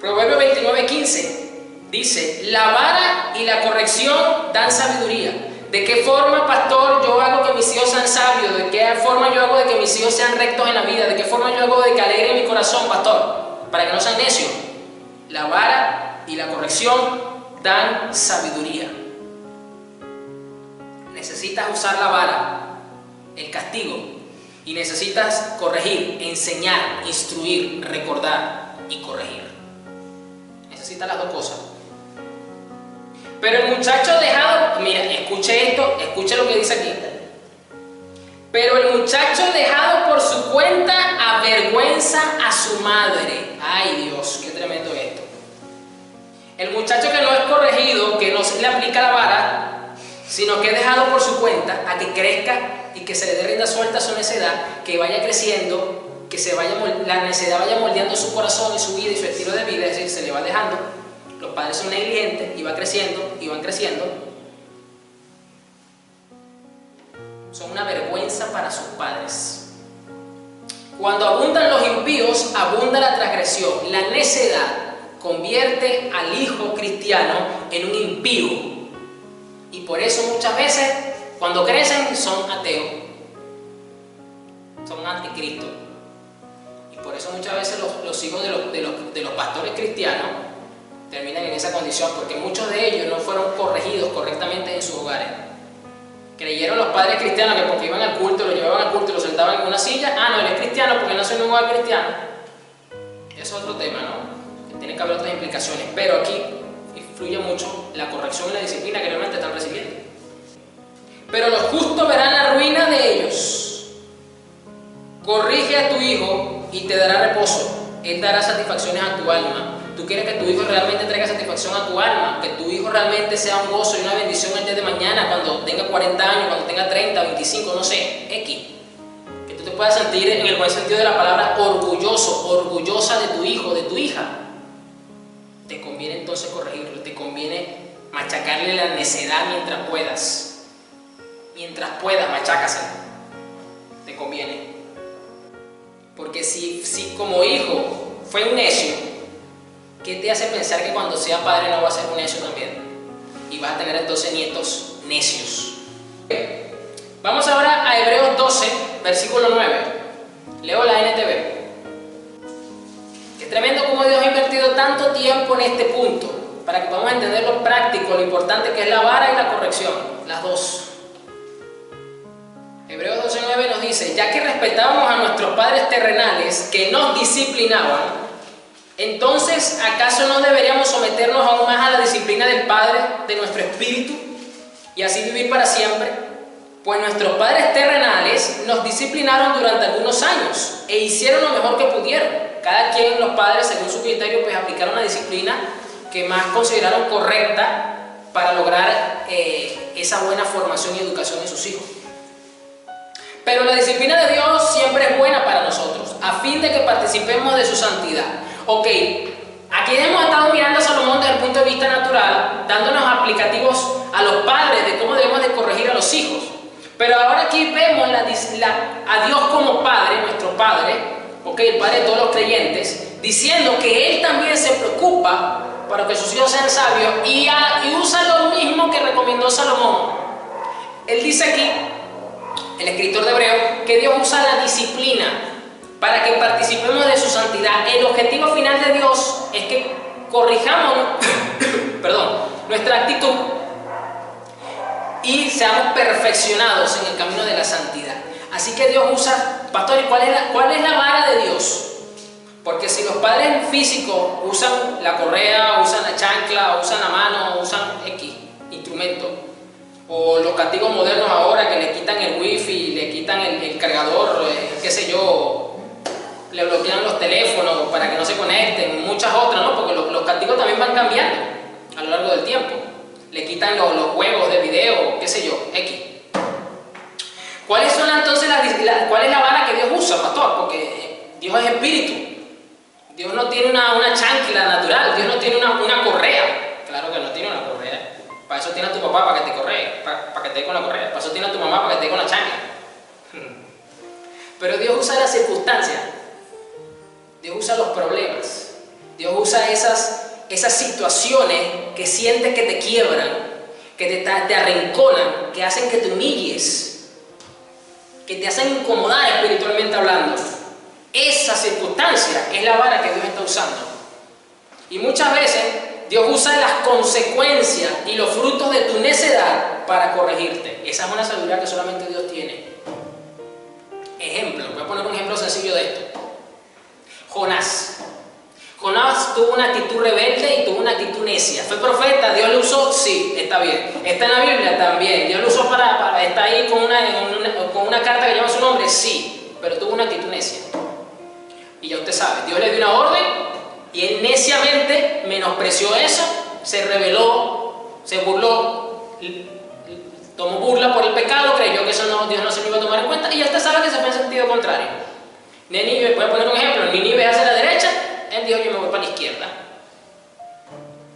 Proverbio 29:15 dice, la vara y la corrección dan sabiduría. ¿De qué forma, pastor, yo hago que mis hijos sean sabios? ¿De qué forma yo hago de que mis hijos sean rectos en la vida? ¿De qué forma yo hago de que alegre mi corazón, pastor? Para que no sean necios. La vara y la corrección dan sabiduría. Necesitas usar la vara, el castigo, y necesitas corregir, enseñar, instruir, recordar y corregir. Necesitas las dos cosas. Pero el muchacho dejado, mira, escuche esto, escuche lo que dice aquí. Pero el muchacho dejado por su cuenta avergüenza a su madre. Ay Dios, qué tremendo esto. El muchacho que no es corregido, que no se le aplica la vara, sino que es dejado por su cuenta a que crezca y que se le dé rienda suelta a su necedad, que vaya creciendo, que la necedad vaya moldeando su corazón y su vida y su estilo de vida, es decir, se le va dejando. Los padres son negligentes y van creciendo y van creciendo. Son una vergüenza para sus padres. Cuando abundan los impíos, abunda la transgresión. La necedad convierte al hijo cristiano en un impío. Y por eso muchas veces, cuando crecen, son ateos. Son anticristo. Y por eso muchas veces los hijos de los pastores cristianos terminan en esa condición, porque muchos de ellos no fueron corregidos correctamente en sus hogares. Creyeron los padres cristianos que porque iban al culto, lo llevaban al culto y lo sentaban en una silla, no, él es cristiano porque nació en un hogar cristiano. Eso es otro tema, ¿no? Que tiene que haber otras implicaciones, pero aquí influye mucho la corrección y la disciplina que realmente están recibiendo. Pero los justos verán la ruina de ellos. Corrige a tu hijo y te dará reposo. Él dará satisfacciones a tu alma. Tú quieres que tu hijo realmente traiga satisfacción a tu alma, que tu hijo realmente sea un gozo y una bendición el día de mañana, cuando tenga 40 años, cuando tenga 30, 25, no sé, X. Que tú te puedas sentir, en el buen sentido de la palabra, orgulloso, orgullosa de tu hijo, de tu hija. Te conviene entonces corregirlo, te conviene machacarle la necedad mientras puedas. Mientras puedas, machácasela. Te conviene. Porque si como hijo fue un necio, ¿qué te hace pensar que cuando sea padre no va a ser un necio también? Y vas a tener entonces nietos necios. Vamos ahora a Hebreos 12, versículo 9. Leo la NTV. Es tremendo cómo Dios ha invertido tanto tiempo en este punto, para que podamos entender lo práctico, lo importante que es la vara y la corrección, las dos. Hebreos 12:9 nos dice, ya que respetábamos a nuestros padres terrenales que nos disciplinaban, entonces, ¿acaso no deberíamos someternos aún más a la disciplina del Padre de nuestro espíritu y así vivir para siempre? Pues nuestros padres terrenales nos disciplinaron durante algunos años e hicieron lo mejor que pudieron. Cada quien, los padres, según su criterio, pues aplicaron la disciplina que más consideraron correcta para lograr esa buena formación y educación de sus hijos. Pero la disciplina de Dios siempre es buena para nosotros, a fin de que participemos de su santidad. Ok, aquí hemos estado mirando a Salomón desde el punto de vista natural, dándonos aplicativos a los padres de cómo debemos de corregir a los hijos. Pero ahora aquí vemos a Dios como Padre, nuestro Padre, ok, el Padre de todos los creyentes, diciendo que Él también se preocupa para que sus hijos sean sabios y usa lo mismo que recomendó Salomón. Él dice aquí, el escritor de Hebreos, que Dios usa la disciplina para que participemos de su santidad. El objetivo final de Dios es que corrijamos nuestra actitud y seamos perfeccionados en el camino de la santidad. Así que Dios usa, pastor, ¿cuál es la vara de Dios? Porque si los padres físicos usan la correa, usan la chancla, usan la mano, usan X instrumento, o los castigos modernos ahora que le quitan el wifi, le quitan el cargador, qué sé yo, le bloquean los teléfonos para que no se conecten, muchas otras, ¿no? Porque los castigos también van cambiando a lo largo del tiempo. Le quitan los juegos de video, qué sé yo, X. ¿Cuáles son entonces cuál es la vara que Dios usa, pastor? Porque Dios es espíritu. Dios no tiene una chancla natural, Dios no tiene una correa. Claro que no tiene una correa. Para eso tiene a tu papá para que te correa, para que te dé con la correa. Para eso tiene a tu mamá para que te dé con la chancla. Pero Dios usa las circunstancias. Dios usa los problemas. Dios usa esas situaciones que sientes que te quiebran, que te arrinconan, que hacen que te humilles, que te hacen incomodar espiritualmente hablando. Esa circunstancia es la vara que Dios está usando. Y muchas veces Dios usa las consecuencias y los frutos de tu necedad para corregirte. Esa es una sabiduría que solamente Dios tiene. Ejemplo, voy a poner un ejemplo sencillo de esto. Jonás tuvo una actitud rebelde y tuvo una actitud necia. ¿Fue profeta? ¿Dios lo usó? Sí, está bien. ¿Está en la Biblia? También. ¿Dios lo usó está ahí con una carta que lleva su nombre? Sí, pero tuvo una actitud necia. Y ya usted sabe, Dios le dio una orden y él neciamente menospreció eso, se rebeló, se burló, tomó burla por el pecado, creyó que eso Dios no se lo iba a tomar en cuenta y ya usted sabe que se fue en sentido contrario. Nínive, voy a poner un ejemplo, Nínive hacia la derecha, él dijo yo me voy para la izquierda.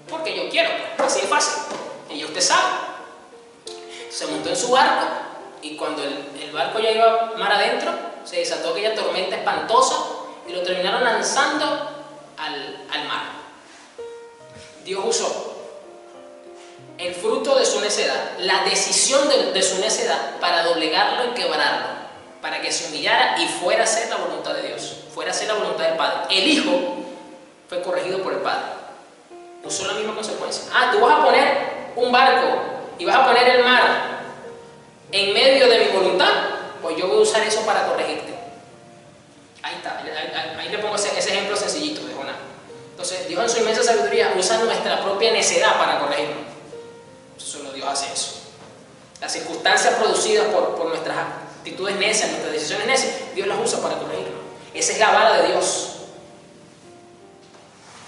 Porque yo quiero, así de fácil. Y ya usted sabe. Se montó en su barco y cuando el barco ya iba mar adentro, se desató aquella tormenta espantosa y lo terminaron lanzando al mar. Dios usó el fruto de su necedad, la decisión de su necedad para doblegarlo y quebrarlo, para que se humillara y fuera a hacer la voluntad de Dios, fuera a hacer la voluntad del Padre. El Hijo fue corregido por el Padre. Usó la misma consecuencia. Tú vas a poner un barco y vas a poner el mar en medio de mi voluntad, pues yo voy a usar eso para corregirte. Ahí está, ahí le pongo ese ejemplo sencillito de Jonás. Entonces, Dios en su inmensa sabiduría usa nuestra propia necedad para corregirnos. Solo Dios hace eso. Las circunstancias producidas por nuestras actitudes necias, nuestras decisiones necias, Dios las usa para corregirnos. Esa es la vara de Dios.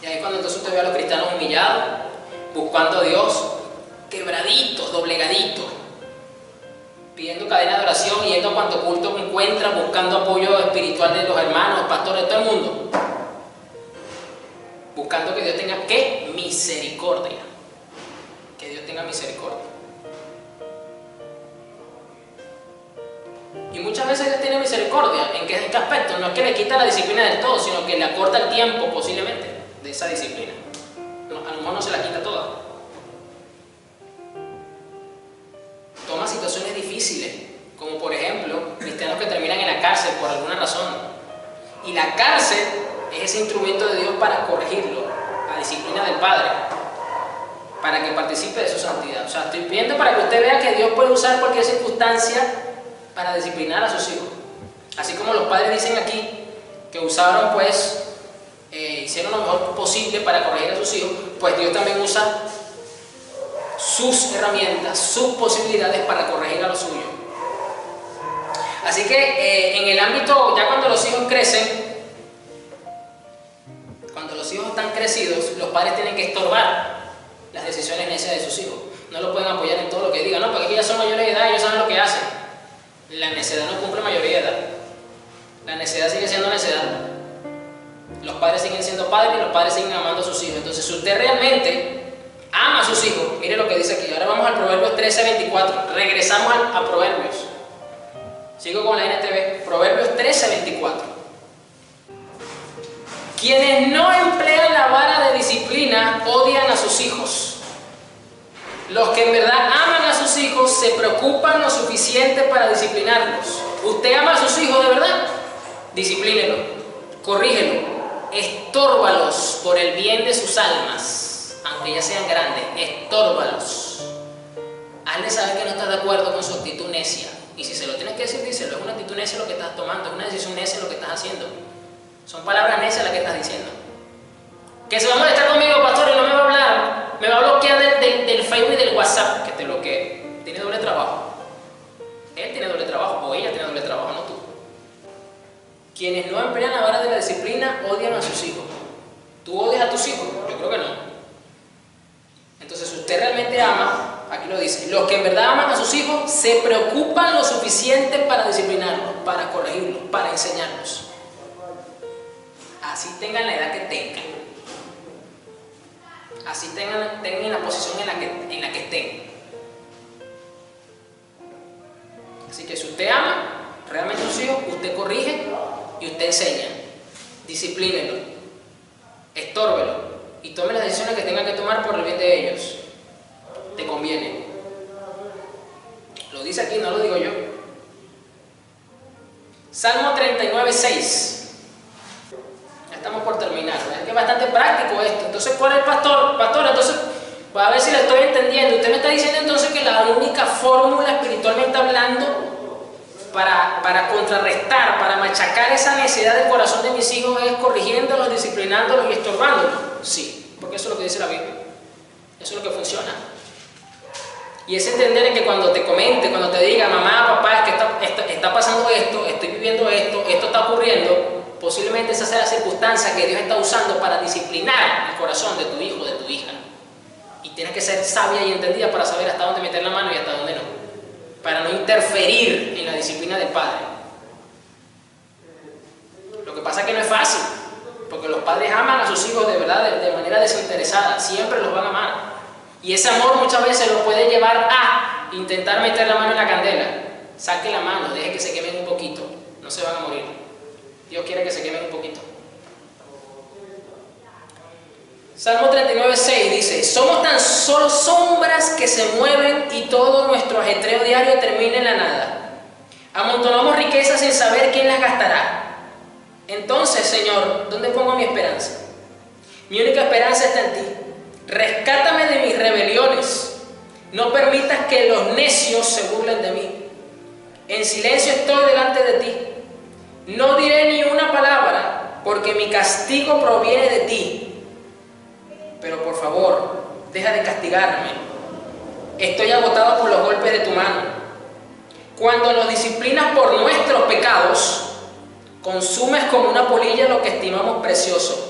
Y ahí cuando entonces usted ve a los cristianos humillados, buscando a Dios, quebraditos, doblegaditos, pidiendo cadena de oración, yendo a cuanto culto encuentran, buscando apoyo espiritual de los hermanos, pastores, de todo el mundo, buscando que Dios tenga, ¿qué? Misericordia. Que Dios tenga misericordia. Y muchas veces Dios tiene misericordia. ¿En qué aspecto? No es que le quita la disciplina del todo, sino que le acorta el tiempo posiblemente de esa disciplina. A lo mejor no se la quita toda. Toma situaciones difíciles, como por ejemplo, cristianos que terminan en la cárcel por alguna razón. Y la cárcel es ese instrumento de Dios para corregirlo, la disciplina del Padre, para que participe de su santidad. O sea, estoy pidiendo para que usted vea que Dios puede usar cualquier circunstancia para disciplinar a sus hijos. Así como los padres dicen aquí, que usaron hicieron lo mejor posible para corregir a sus hijos, pues Dios también usa sus herramientas, sus posibilidades para corregir a los suyos. Así que en el ámbito, ya cuando los hijos crecen, cuando los hijos están crecidos, los padres tienen que estorbar las decisiones necias de sus hijos. No los pueden apoyar en todo lo que digan, no, porque ya son mayores de edad, ellos saben lo que hacen. La necedad no cumple mayoría de edad. La necedad sigue siendo necedad. Los padres siguen siendo padres y los padres siguen amando a sus hijos. Entonces, si usted realmente ama a sus hijos, mire lo que dice aquí. Ahora vamos al Proverbios 13:24. Regresamos a Proverbios. Sigo con la NTV. Proverbios 13:24. Quienes no emplean la vara de disciplina odian a sus hijos. Los que en verdad aman a sus hijos se preocupan lo suficiente para disciplinarlos. ¿Usted ama a sus hijos de verdad? Disciplínelo, corrígelo, estórbalos por el bien de sus almas, aunque ya sean grandes, estórbalos. Hazle saber que no estás de acuerdo con su actitud necia. Y si se lo tienes que decir, díselo. Es una actitud necia lo que estás tomando, es una decisión necia lo que estás haciendo. Son palabras necias las que estás diciendo. Que se va a molestar conmigo, pastor, y no me va a hablar. Me va a bloquear del Facebook y del WhatsApp. Que te bloquee. Tiene doble trabajo. Él tiene doble trabajo o ella tiene doble trabajo, no tú. Quienes no emplean la vara de la disciplina odian a sus hijos. ¿Tú odias a tus hijos? Yo creo que no. Entonces, si usted realmente ama, aquí lo dice, los que en verdad aman a sus hijos se preocupan lo suficiente para disciplinarlos, para corregirlos, para enseñarlos. Así tengan la edad que tengan. Así tengan la posición en la que estén. Así que si usted ama realmente a sus hijos, usted corrige y usted enseña. Disciplínelo, estórbelo y tome las decisiones que tenga que tomar por el bien de ellos. Te conviene. Lo dice aquí, no lo digo yo. Salmo 39:6. Ya estamos por terminar. Es que es bastante práctico esto. Entonces, ¿cuál es el pastor? Pastor, entonces, va a ver si le estoy entendiendo. Usted me está diciendo entonces que la única fórmula espiritualmente hablando para contrarrestar, para machacar esa necedad del corazón de mis hijos es corrigiéndolos, disciplinándolos y estorbándolos. Sí, porque eso es lo que dice la Biblia. Eso es lo que funciona. Y es entender en que cuando te comente, cuando te diga, mamá, papá, es que está pasando esto, estoy viviendo esto está ocurriendo, posiblemente esa sea la circunstancia que Dios está usando para disciplinar el corazón de tu hijo, de tu hija. Y tienes que ser sabia y entendida para saber hasta dónde meter la mano y hasta dónde no, para no interferir en la disciplina del padre. Lo que pasa es que no es fácil, porque los padres aman a sus hijos de verdad, de manera desinteresada, siempre los van a amar. Y ese amor muchas veces los puede llevar a intentar meter la mano en la candela. Saque la mano, deje que se quemen un poquito, no se van a morir. Dios quiere que se quemen un poquito. Salmo 39:6 dice, somos tan solo sombras que se mueven y todo nuestro ajetreo diario termina en la nada. Amontonamos riquezas sin saber quién las gastará. Entonces, Señor, ¿dónde pongo mi esperanza? Mi única esperanza está en ti. Rescátame de mis rebeliones. No permitas que los necios se burlen de mí. En silencio estoy delante de ti. No diré ni una palabra, porque mi castigo proviene de ti. Pero por favor, deja de castigarme. Estoy agotado por los golpes de tu mano. Cuando nos disciplinas por nuestros pecados, consumes como una polilla lo que estimamos precioso.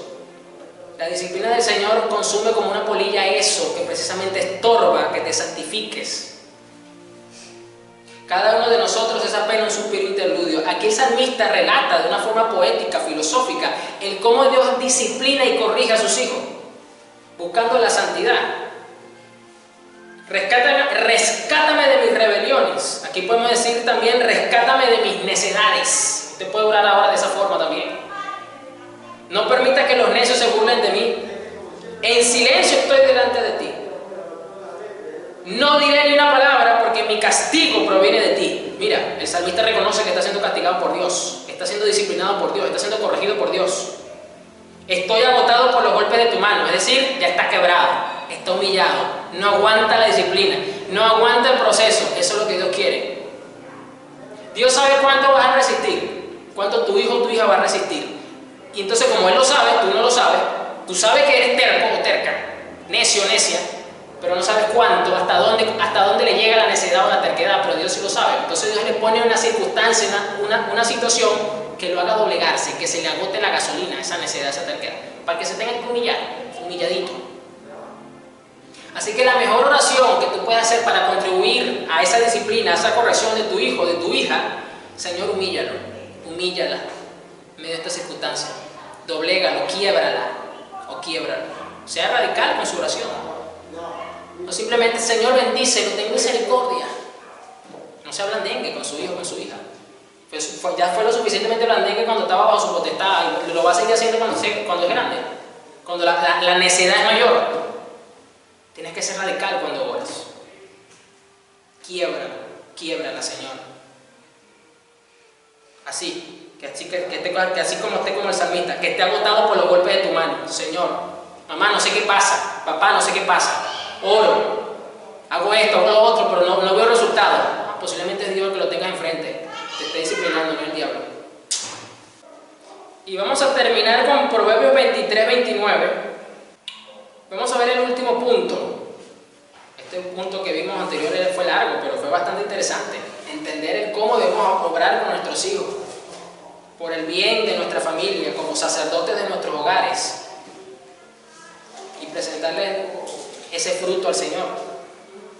La disciplina del Señor consume como una polilla eso que precisamente estorba que te santifiques. Cada uno de nosotros es apenas un suspiro interludio. Aquí el salmista relata de una forma poética, filosófica, el cómo Dios disciplina y corrige a sus hijos, buscando la santidad. Rescátame de mis rebeliones. Aquí podemos decir también, rescátame de mis necedades. Usted puede orar ahora de esa forma también. No permita que los necios se burlen de mí. En silencio estoy delante de ti. No diré ni una palabra porque mi castigo proviene de ti. Mira, el salmista reconoce que está siendo castigado por Dios, está siendo disciplinado por Dios, está siendo corregido por Dios. Estoy agotado por los golpes de tu mano, es decir, ya está quebrado, está humillado, no aguanta la disciplina, no aguanta el proceso. Eso es lo que Dios quiere. Dios sabe cuánto vas a resistir, cuánto tu hijo o tu hija va a resistir. Y entonces, como Él lo sabe, tú no lo sabes, tú sabes que eres terco o terca, necio o necia, pero no sabes cuánto, hasta dónde le llega la necedad o la terquedad, pero Dios sí lo sabe. Entonces Dios le pone una circunstancia, una situación que lo haga doblegarse, que se le agote la gasolina, esa necedad, esa terquedad, para que se tenga que humillar, humilladito. Así que la mejor oración que tú puedes hacer para contribuir a esa disciplina, a esa corrección de tu hijo, de tu hija, Señor, humíllalo, humíllala en medio de esta circunstancia, doblégalo, quiébrala o quiébralo. Sea radical con su oración. No simplemente, Señor, bendícelo, ten misericordia. No sea blandengue con su hijo o con su hija. Pues ya fue lo suficientemente blandengue cuando estaba bajo su potestad y lo va a seguir haciendo cuando es grande, cuando la necedad es mayor. Tienes que ser radical cuando oras. Quiébrala, Señor. Que así como esté como el salmista, que esté agotado por los golpes de tu mano. Señor, mamá, no sé qué pasa, papá, no sé qué pasa. Oro, hago esto, hago lo otro, pero no veo resultados. Posiblemente es Dios el que lo tenga enfrente, te esté disciplinando, no el diablo. Y vamos a terminar con Proverbios 23-29. Vamos a ver el último punto. Este punto que vimos anterior fue largo, pero fue bastante interesante. Entender el cómo debemos obrar con nuestros hijos, por el bien de nuestra familia, como sacerdotes de nuestros hogares, y presentarle ese fruto al Señor.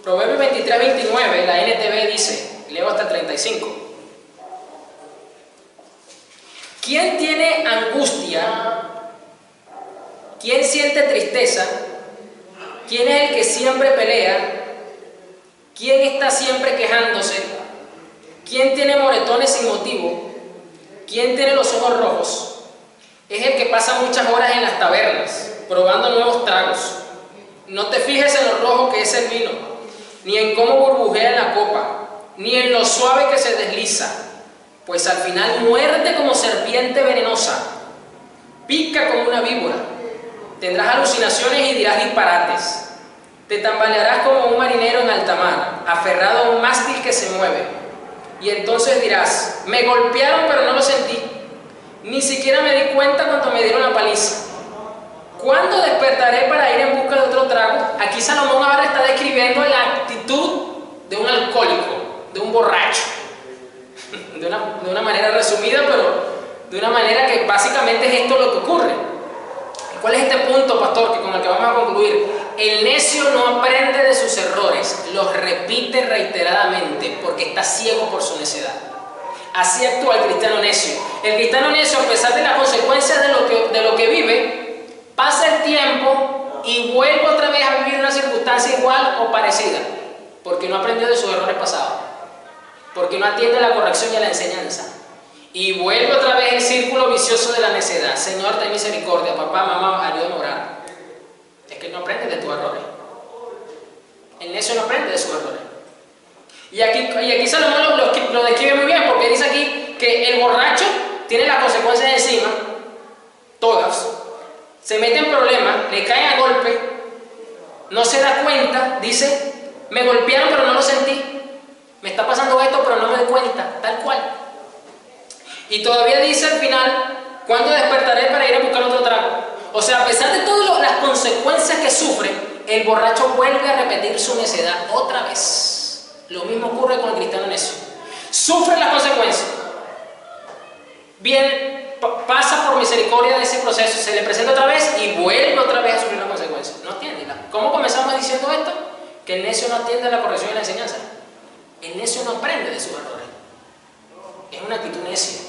Proverbios 23-29, la NTV dice, leo hasta el 35. ¿Quién tiene angustia? ¿Quién siente tristeza? ¿Quién es el que siempre pelea? ¿Quién está siempre quejándose? ¿Quién tiene moretones sin motivo? ¿Quién tiene los ojos rojos? Es el que pasa muchas horas en las tabernas, probando nuevos tragos. No te fijes en lo rojo que es el vino, ni en cómo burbujea en la copa, ni en lo suave que se desliza, pues al final muerde como serpiente venenosa, pica como una víbora. Tendrás alucinaciones y dirás disparates. Te tambalearás como un marinero en alta mar, aferrado a un mástil que se mueve. Y entonces dirás, me golpearon pero no lo sentí. Ni siquiera me di cuenta cuando me dieron la paliza. ¿Cuándo despertaré para ir en busca de otro trago? Aquí Salomón ahora está describiendo la actitud de un alcohólico, de un borracho. De una manera resumida, pero de una manera que básicamente es esto lo que ocurre. ¿Cuál es este punto, pastor, con el que vamos a concluir? El necio no aprende de sus errores, los repite reiteradamente porque está ciego por su necedad. Así actúa el cristiano necio. El cristiano necio, a pesar de las consecuencias de lo que vive, pasa el tiempo y vuelve otra vez a vivir una circunstancia igual o parecida, porque no aprendió de sus errores pasados, porque no atiende a la corrección y a la enseñanza. Y vuelve otra vez el círculo vicioso de la necedad. Señor, ten misericordia, papá, mamá, ayúdame a orar. Es que no aprende de tus errores. El necio no aprende de sus errores. Y aquí Salomón lo describe muy bien, porque dice aquí que el borracho tiene las consecuencias encima, todas, se mete en problemas, le cae a golpe, no se da cuenta, dice, me golpearon pero no lo sentí, me está pasando esto pero no me doy cuenta, tal cual. Y todavía dice al final, ¿cuándo despertaré para ir a buscar otro trago? O sea, a pesar de todas las consecuencias que sufre, el borracho vuelve a repetir su necedad otra vez. Lo mismo ocurre con el cristiano necio. Sufre las consecuencias. Bien, pasa por misericordia de ese proceso, se le presenta otra vez y vuelve otra vez a sufrir las consecuencias. No atiende. ¿Cómo comenzamos diciendo esto? Que el necio no atiende a la corrección y la enseñanza. El necio no aprende de sus errores. Es una actitud necia.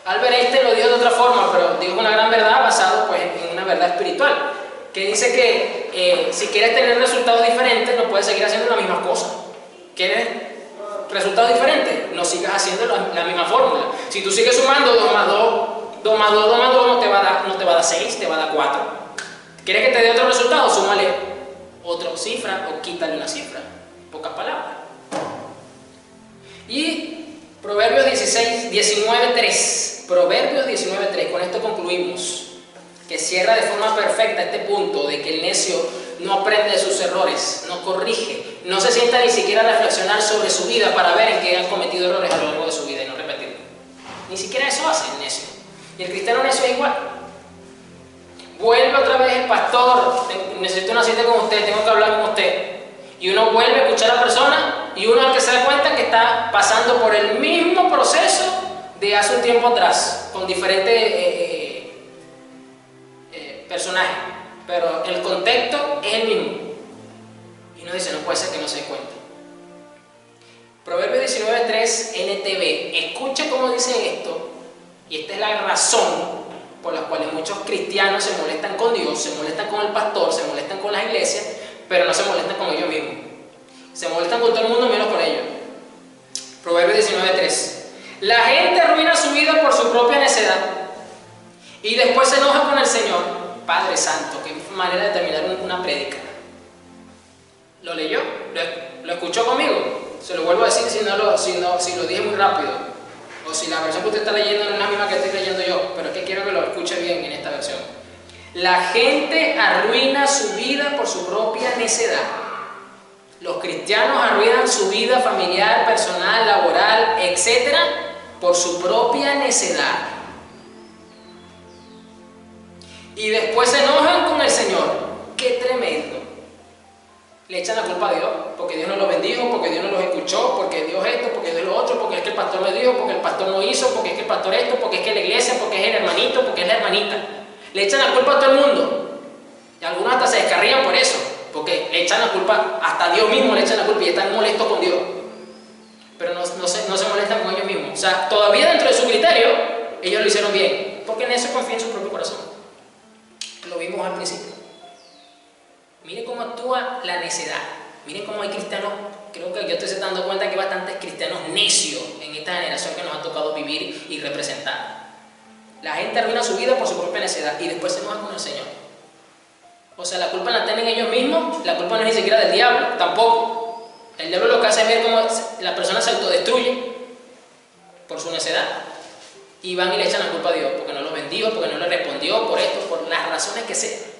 Albert Einstein lo dijo de otra forma, pero dijo una gran verdad basado pues, en una verdad espiritual, que dice que si quieres tener resultados diferentes, no puedes seguir haciendo la misma cosa. ¿Quieres resultados diferentes? No sigas haciendo la misma fórmula. Si tú sigues sumando 2 más 2, 2 más 2, 2 más 2, no te va a dar 6, te va a dar 4. ¿Quieres que te dé otro resultado? Súmale otra cifra o quítale una cifra. Pocas palabras. Y Proverbios 19:3. Proverbios 19:3. Con esto concluimos. Que cierra de forma perfecta este punto de que el necio no aprende de sus errores, no corrige, no se sienta ni siquiera a reflexionar sobre su vida para ver en qué han cometido errores a lo largo de su vida y no repetirlo. Ni siquiera eso hace el necio. Y el cristiano necio es igual. Vuelve otra vez el pastor, necesito una cita con usted, tengo que hablar con usted. Y uno vuelve a escuchar a la persona y uno al que se da cuenta que está pasando por el mismo proceso de hace un tiempo atrás, con diferentes personajes, pero el contexto es el mismo. Y uno dice, no puede ser que no se dé cuenta. Proverbios 19:3 NTV. Escucha cómo dice esto, y esta es la razón por la cual muchos cristianos se molestan con Dios, se molestan con el pastor, se molestan con las iglesias, pero no se molestan con ellos mismos. Se molestan con todo el mundo menos con ellos. Proverbios 19:3. La gente arruina su vida por su propia necedad y después se enoja con el Señor. Padre Santo, qué manera de terminar una prédica. ¿Lo leyó? ¿Lo escuchó conmigo? Se lo vuelvo a decir si lo dije muy rápido, o si la versión que usted está leyendo no es la misma que estoy leyendo yo, pero es que quiero que lo escuche bien en esta versión. La gente arruina su vida por su propia necedad. Los cristianos arruinan su vida familiar, personal, laboral, etc. por su propia necedad. Y después se enojan con el Señor. ¡Qué tremendo! Le echan la culpa a Dios, porque Dios no los bendijo, porque Dios no los escuchó, porque Dios esto, porque Dios lo otro, porque es que el pastor me dijo, porque el pastor no hizo, porque es que el pastor esto, porque es que la iglesia, porque es el hermanito, porque es la hermanita. Le echan la culpa a todo el mundo. Y algunos hasta se descarrían por eso, porque le echan la culpa, hasta a Dios mismo le echan la culpa y están molestos con Dios. Pero no se molestan con ellos mismos. O sea, todavía dentro de su criterio, ellos lo hicieron bien, porque en eso confían en su propio corazón. Lo vimos al principio. Miren cómo actúa la necedad. Miren cómo hay cristianos, creo que yo estoy dando cuenta que hay bastantes cristianos necios en esta generación que nos ha tocado vivir y representar. La gente arruina su vida por su propia necedad y después se enoja con el Señor. O sea, la culpa la tienen ellos mismos, la culpa no es ni siquiera del diablo, tampoco. El diablo lo que hace es ver cómo la persona se autodestruye por su necedad y van y le echan la culpa a Dios porque no lo bendijo, porque no le respondió, por esto, por las razones que sean.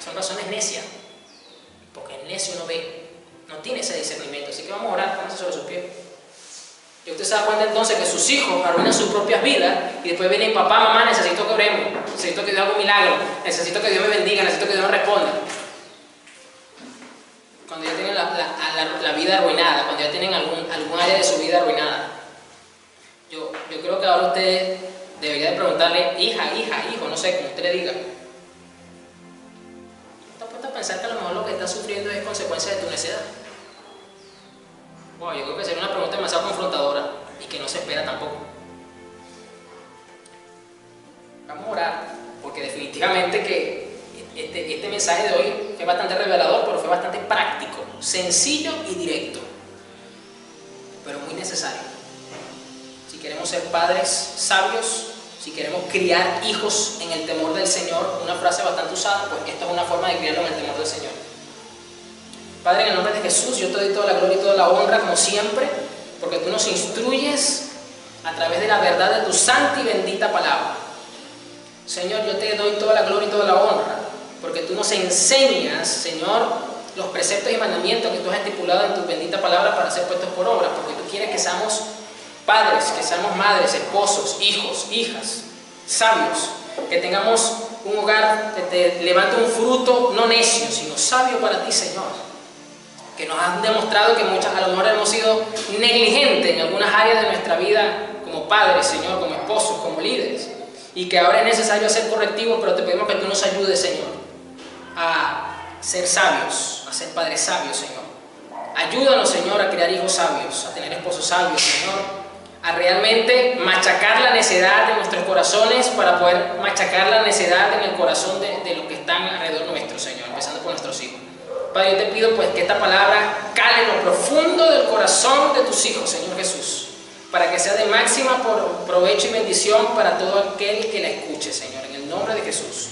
Son razones necias, porque el necio no ve, no tiene ese discernimiento. Así que vamos a orar, pónganse sobre sus pies. Y usted se da cuenta entonces que sus hijos arruinan sus propias vidas y después vienen: papá, mamá, necesito que oremos, necesito que Dios haga un milagro, necesito que Dios me bendiga, necesito que Dios me responda. Cuando ya tienen la vida arruinada, cuando ya tienen algún área de su vida arruinada. Yo creo que ahora usted debería de preguntarle: hija, hijo, no sé, como usted le diga. ¿Estás puesto a pensar que a lo mejor lo que estás sufriendo es consecuencia de tu necedad? Wow, yo creo que sería una pregunta demasiado confrontadora y que no se espera tampoco. Vamos a orar, porque definitivamente que este mensaje de hoy fue bastante revelador, pero fue bastante práctico, sencillo y directo, pero muy necesario. Si queremos ser padres sabios, si queremos criar hijos en el temor del Señor, una frase bastante usada, pues esta es una forma de criarlo en el temor del Señor. Padre, en el nombre de Jesús, yo te doy toda la gloria y toda la honra, como siempre, porque tú nos instruyes a través de la verdad de tu santa y bendita palabra. Señor, yo te doy toda la gloria y toda la honra, porque tú nos enseñas, Señor, los preceptos y mandamientos que tú has estipulado en tu bendita palabra para ser puestos por obra, porque tú quieres que seamos padres, que seamos madres, esposos, hijos, hijas, sabios, que tengamos un hogar que te levante un fruto no necio, sino sabio para ti, Señor. Que nos han demostrado que muchas a lo mejor hemos sido negligentes en algunas áreas de nuestra vida como padres, Señor, como esposos, como líderes, y que ahora es necesario hacer correctivos, pero te pedimos que tú nos ayudes, Señor, a ser sabios, a ser padres sabios, Señor. Ayúdanos, Señor, a criar hijos sabios, a tener esposos sabios, Señor, a realmente machacar la necedad de nuestros corazones para poder machacar la necedad en el corazón de los que están alrededor nuestro, Señor, empezando por nuestros hijos. Padre, yo te pido pues que esta palabra cale en lo profundo del corazón de tus hijos, Señor Jesús, para que sea de máxima provecho y bendición para todo aquel que la escuche, Señor, en el nombre de Jesús.